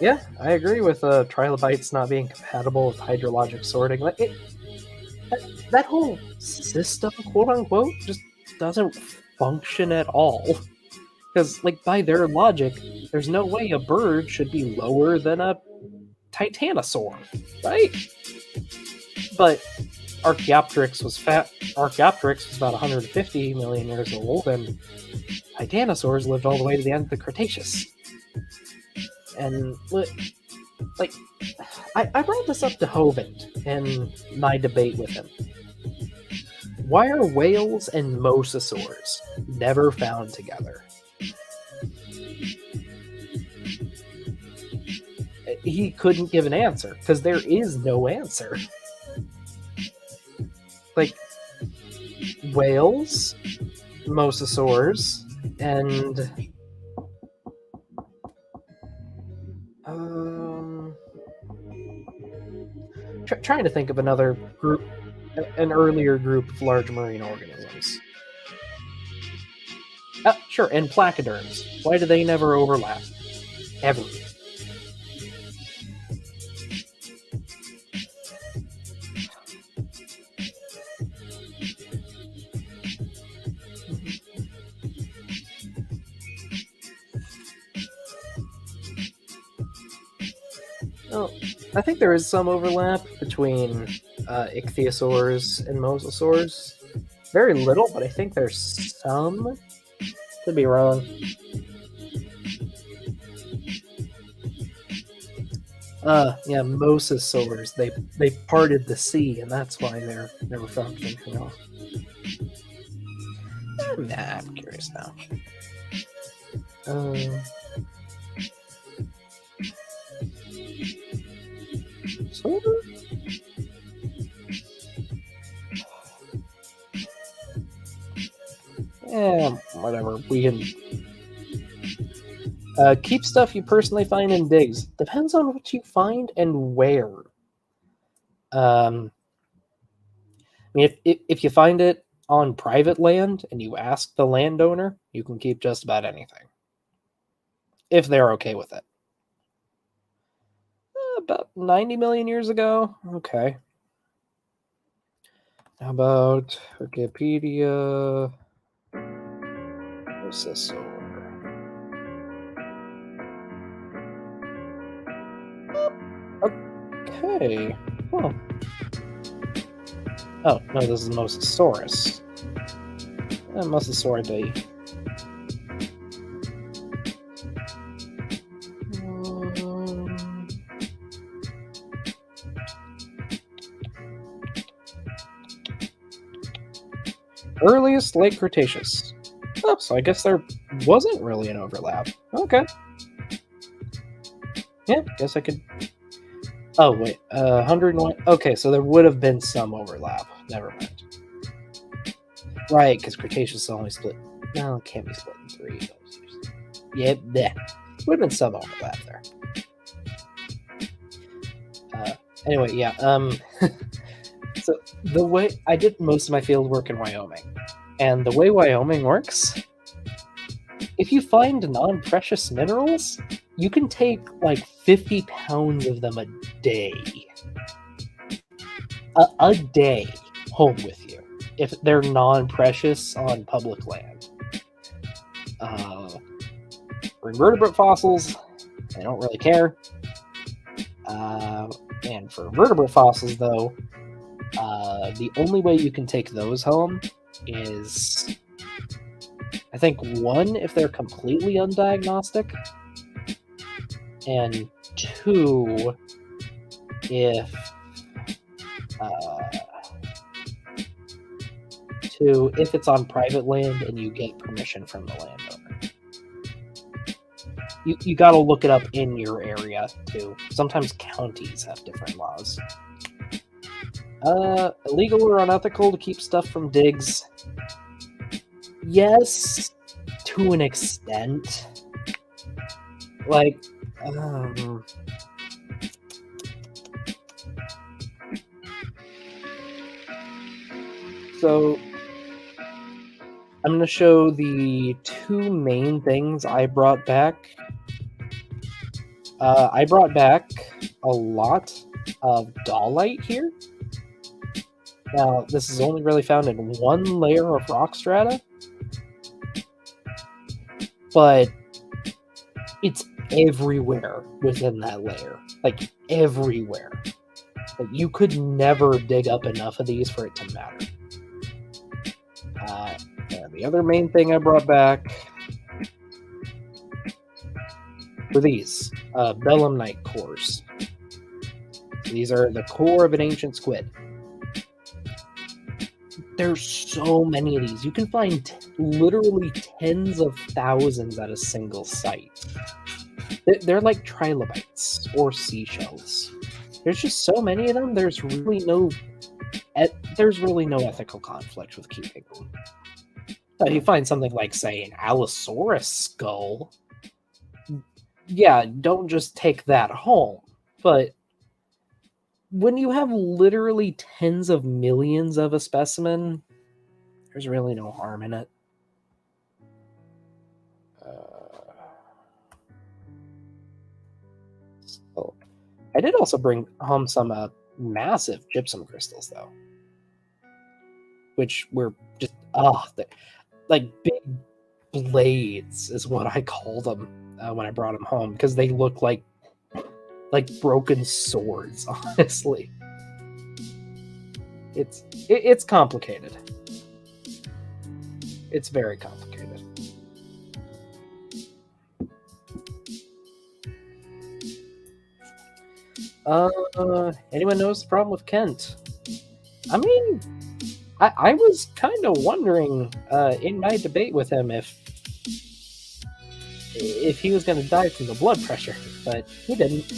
[SPEAKER 1] Yeah, I agree with trilobites not being compatible with hydrologic sorting. That whole system, quote unquote, just doesn't function at all. Because, like, by their logic, there's no way a bird should be lower than a titanosaur, right? But Archaeopteryx was fat. Archaeopteryx was about 150 million years old, and titanosaurs lived all the way to the end of the Cretaceous. And like, I brought this up to Hovind in my debate with him. Why are whales and mosasaurs never found together? He couldn't give an answer because there is no answer. Like, whales, mosasaurs, and trying to think of another group, an earlier group of large marine organisms. Sure, and placoderms. Why do they never overlap? Ever. Oh, I think there is some overlap between ichthyosaurs and mosasaurs. Very little, but I think there's some. Could be wrong. Yeah, mosasaurs. They parted the sea, and that's why they're never found anything else. Nah, I'm curious now. Yeah, whatever. We can keep stuff you personally find in digs. Depends on what you find and where. I mean, if you find it on private land and you ask the landowner, you can keep just about anything. If they're okay with it. About 90 million years ago? Okay. How about Wikipedia? Mosasaur. Okay. Huh. Oh, no, this is Mosasaurus. Mosasauridae. Earliest late Cretaceous. Oh, so I guess there wasn't really an overlap. Okay. Yeah, guess I could. Oh, wait. 101. Okay, so there would have been some overlap. Never mind. Right, because Cretaceous only split. No, it can't be split in 3. Yeah, there. Would have been some overlap there. Anyway, yeah. So the way I did most of my field work in Wyoming, and the way Wyoming works, if you find non-precious minerals, you can take like 50 pounds of them a day. A day home with you if they're non-precious on public land. For invertebrate fossils, I don't really care. And for vertebrate fossils, though, the only way you can take those home is, I think, 1, if they're completely undiagnostic, and 2, if it's on private land and you get permission from the landowner. You got to look it up in your area too. Sometimes counties have different laws. Illegal or unethical to keep stuff from digs? Yes, to an extent. Like, so I'm going to show the 2 main things I brought back. I brought back a lot of dollite here. Now, this is only really found in 1 layer of rock strata, but it's everywhere within that layer. Like, everywhere. Like, you could never dig up enough of these for it to matter. And the other main thing I brought back were these belemnite cores. These are the core of an ancient squid. There's so many of these. You can find literally tens of thousands at a single site. They're like trilobites or seashells. There's just so many of them. There's really no ethical conflict with keeping them. You find something like, say, an Allosaurus skull. Yeah, don't just take that home. But when you have literally tens of millions of a specimen, there's really no harm in it. So, I did also bring home some massive gypsum crystals, though, which were just like big blades is what I call them when I brought them home, because they look like broken swords. Honestly, it's complicated. It's very complicated. Anyone knows the problem with Kent? I mean, I was kind of wondering in my debate with him if he was going to die from the blood pressure, but he didn't.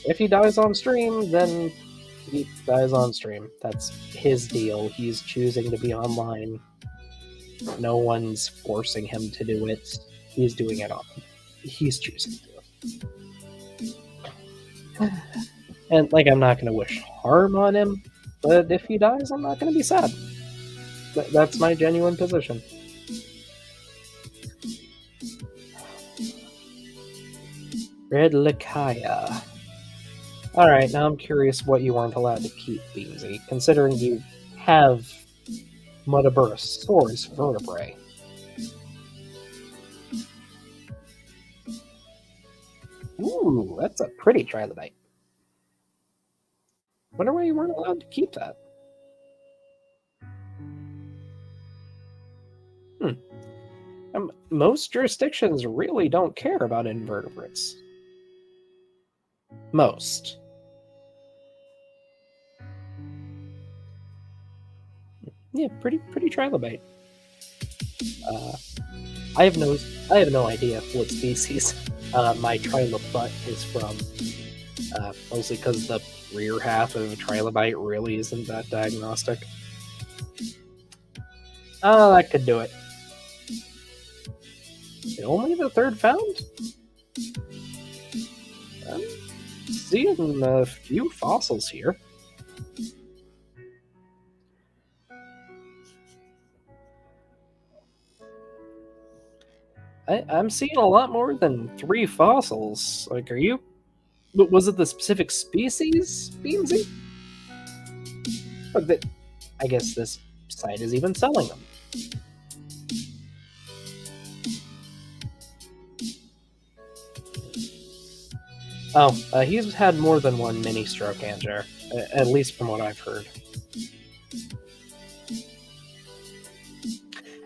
[SPEAKER 1] If he dies on stream, then he dies on stream. That's his deal. He's choosing to be online. No one's forcing him to do it. He's doing it on. He's choosing to do it. And I'm not going to wish harm on him, but if he dies, I'm not going to be sad. That's my genuine position. Red Lakaya. Alright, now I'm curious what you weren't allowed to keep, Beamsy, considering you have Muttaburrasaurus vertebrae. Ooh, that's a pretty trilobite. Wonder why you weren't allowed to keep that. Most jurisdictions really don't care about invertebrates. Most. Yeah, pretty trilobite. I have no idea what species my trilobite is from. Mostly because the rear half of a trilobite really isn't that diagnostic. That could do it. Only the third found? I'm seeing a few fossils here. I'm seeing a lot more than 3 fossils. Are you? Was it the specific species, Beamsy? But I guess this site is even selling them. Oh, he's had more than one mini stroke, Anjar, at least from what I've heard.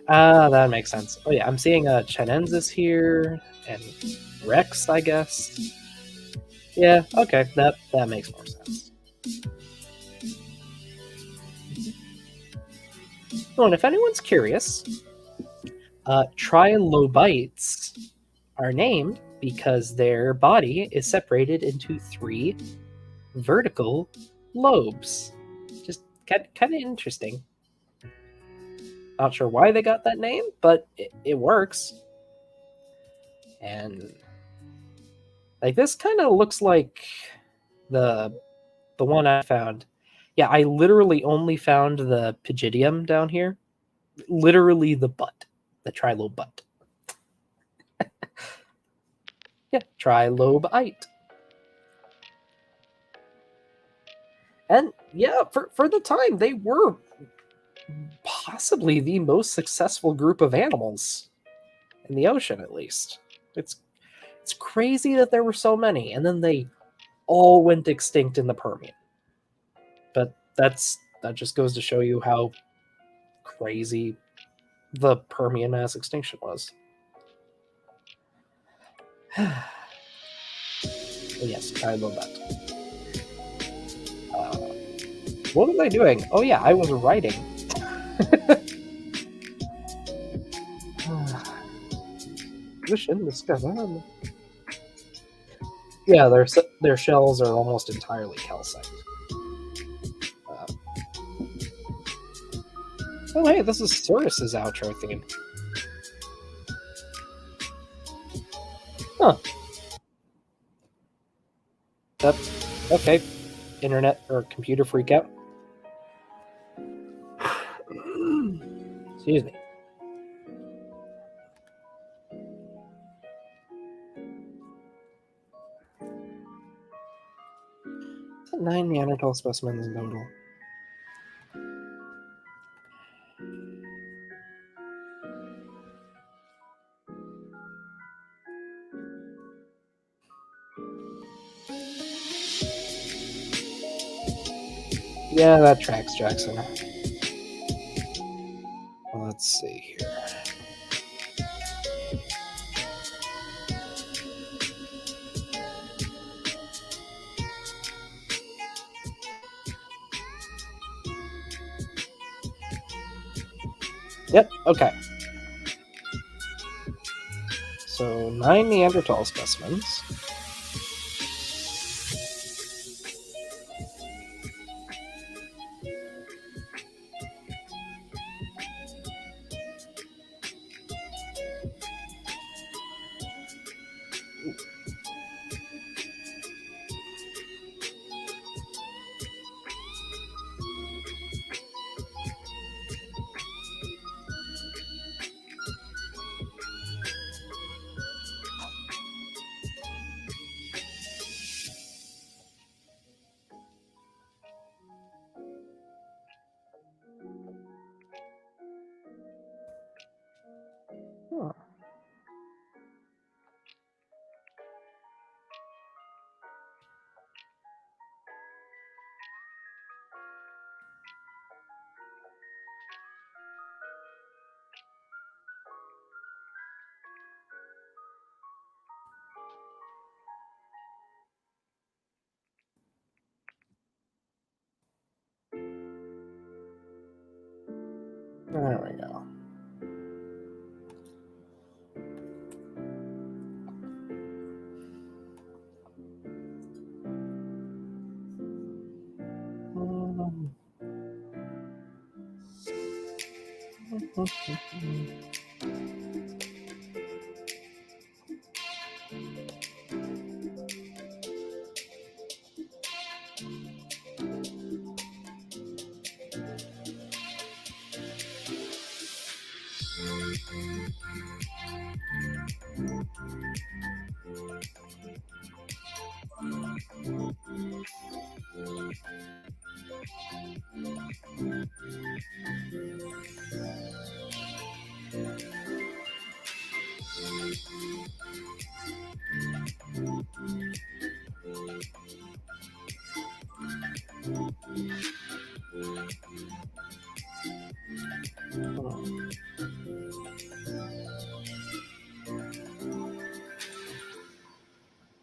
[SPEAKER 1] That makes sense. Oh yeah, I'm seeing Chinensis here, and Rex, I guess. Yeah, okay, that makes more sense. Oh, and if anyone's curious, trilobites are named because their body is separated into 3 vertical lobes. Just kind of interesting. Not sure why they got that name, but it works. And this kind of looks like the one I found. Yeah, I literally only found the pygidium down here. Literally the butt, the trilobe butt. Yeah, trilobite. And yeah, for the time, they were possibly the most successful group of animals in the ocean, at least. It's crazy that there were so many, and then they all went extinct in the Permian. But that just goes to show you how crazy the Permian mass extinction was. Yes, trilobite. What was I doing? Oh yeah, I was writing. Mission discovered. Yeah, their shells are almost entirely calcite. Oh hey, this is Cirrus's outro theme. Huh. Okay. Internet or computer freak out. Excuse me. Is that 9 Neanderthal specimens in total? Yeah, that tracks, Jackson. Let's see here. Yep, okay. So 9 Neanderthal specimens. Huh. There we go.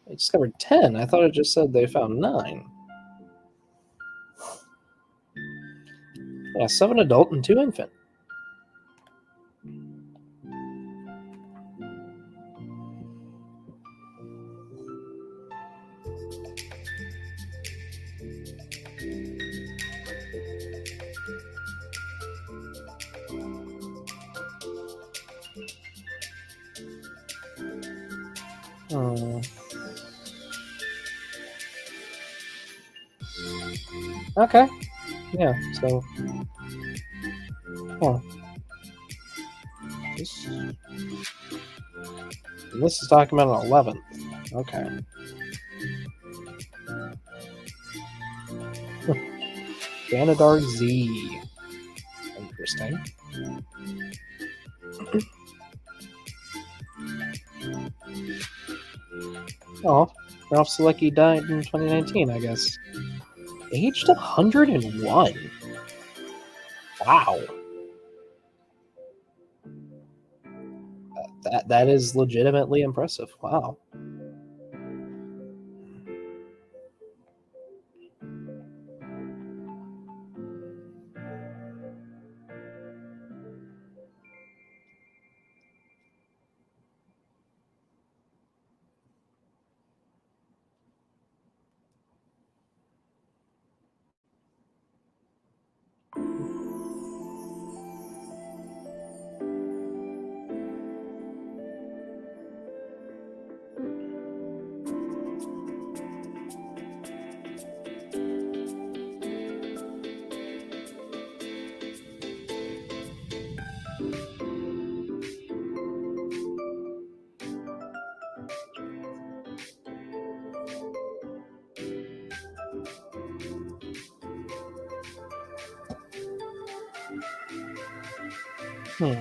[SPEAKER 1] They discovered 10. I thought it just said they found 9. Yeah, 7 adult and 2 infant. Okay. Yeah, so. Huh. This is talking about an 11th. Okay. Shanidar Z. Interesting. Oh, Ralph Selecki died in 2019, I guess. Aged 101. Wow. That is legitimately impressive. Wow. Hmm.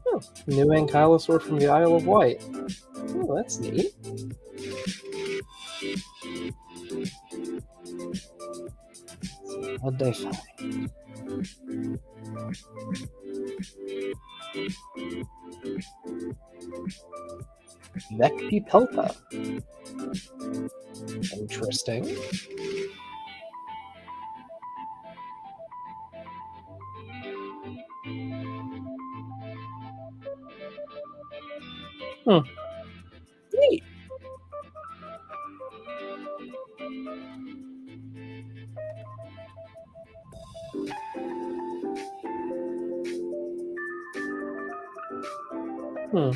[SPEAKER 1] Oh, new ankylosaur from the Isle of Wight. Oh, that's neat. What'd they find? Vecpipelpa. Interesting. Hmm. Neat. Hmm.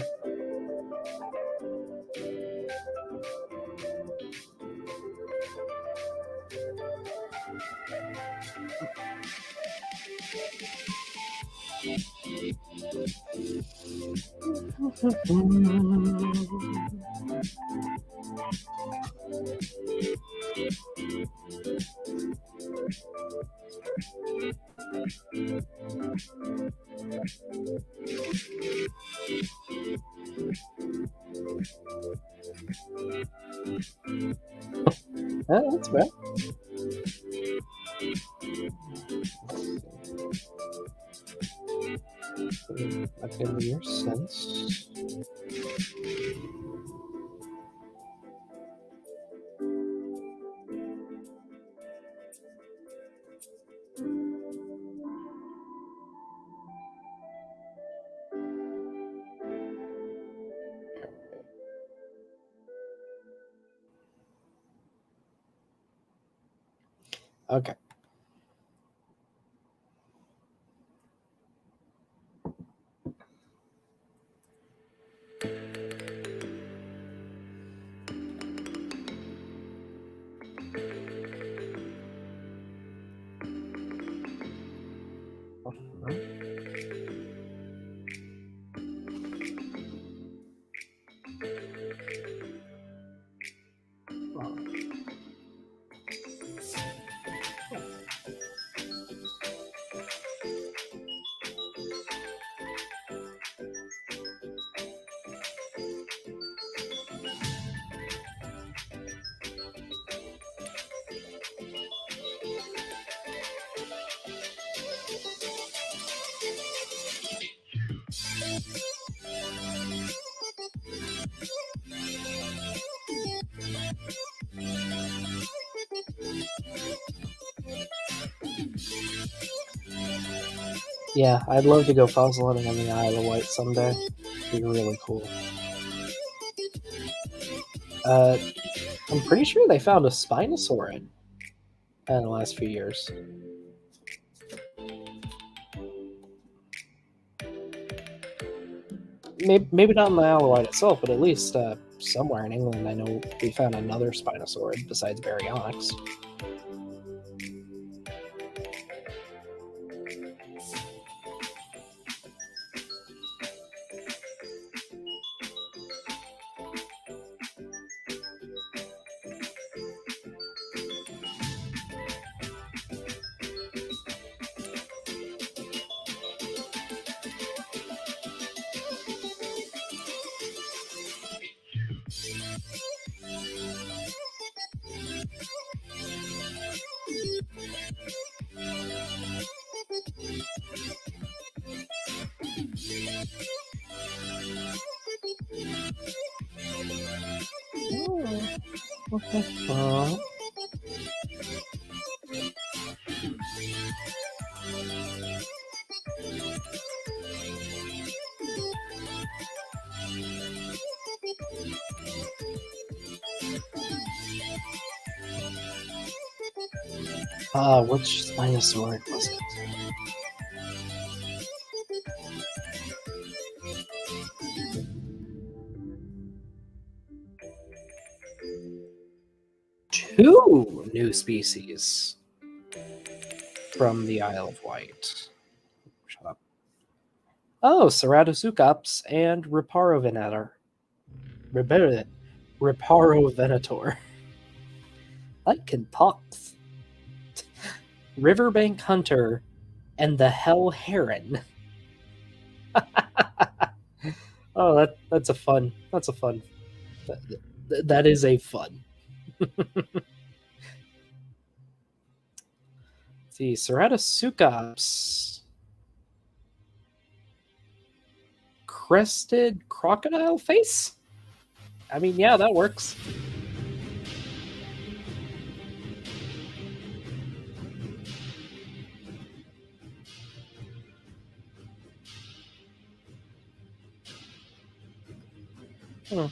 [SPEAKER 1] That's bad. I've been here since. Okay. Yeah, I'd love to go fossil hunting on the Isle of Wight someday. It'd be really cool. I'm pretty sure they found a Spinosaurid in the last few years. Maybe not in the Isle of Wight itself, but at least somewhere in England, I know we found another Spinosaurid besides Baryonyx. Oh. Which Spinosaurid was it? Two new species from the Isle of Wight. Shut up. Oh, Ceratoseucops and Riparovenator. Ribera- Riparovenator. I can talk. Riverbank Hunter and the Hell Heron. Oh, that's a fun. That is a fun. Let's see, Ceratoseucops. Crested crocodile face? I mean, yeah, that works. Hmm.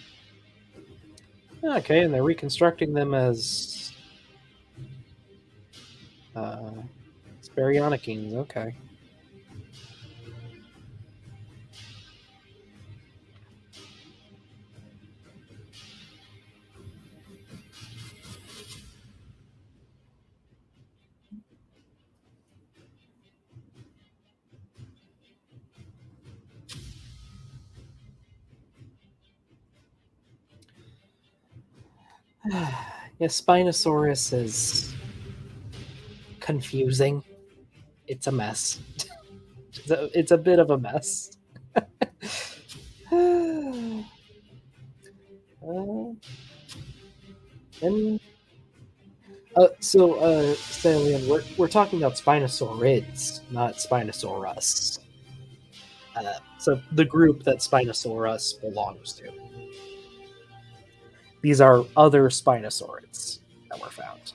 [SPEAKER 1] Okay, and they're reconstructing them as uh, Sparionicines. Okay. Yeah, Spinosaurus is confusing. It's a mess. It's a bit of a mess. And Stallion, we're talking about Spinosaurids, not Spinosaurus. So the group that Spinosaurus belongs to. These are other Spinosaurids that were found.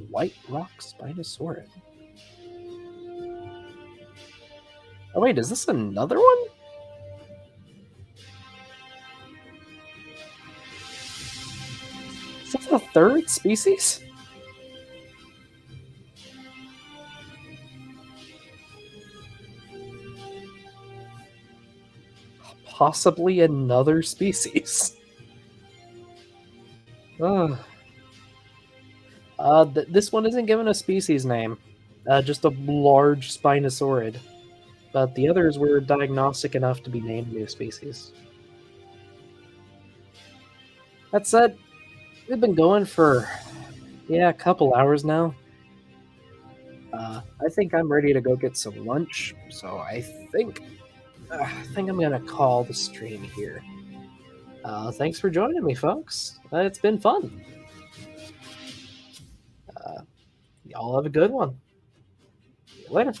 [SPEAKER 1] White Rock Spinosaurid. Oh wait, is this another one? Is this the third species? Possibly another species. Ugh. This one isn't given a species name, just a large Spinosaurid. But the others were diagnostic enough to be named new species. That said, we've been going for a couple hours now. I think I'm ready to go get some lunch, so I think I'm gonna call the stream here. Thanks for joining me, folks. It's been fun. Y'all have a good one. See you later.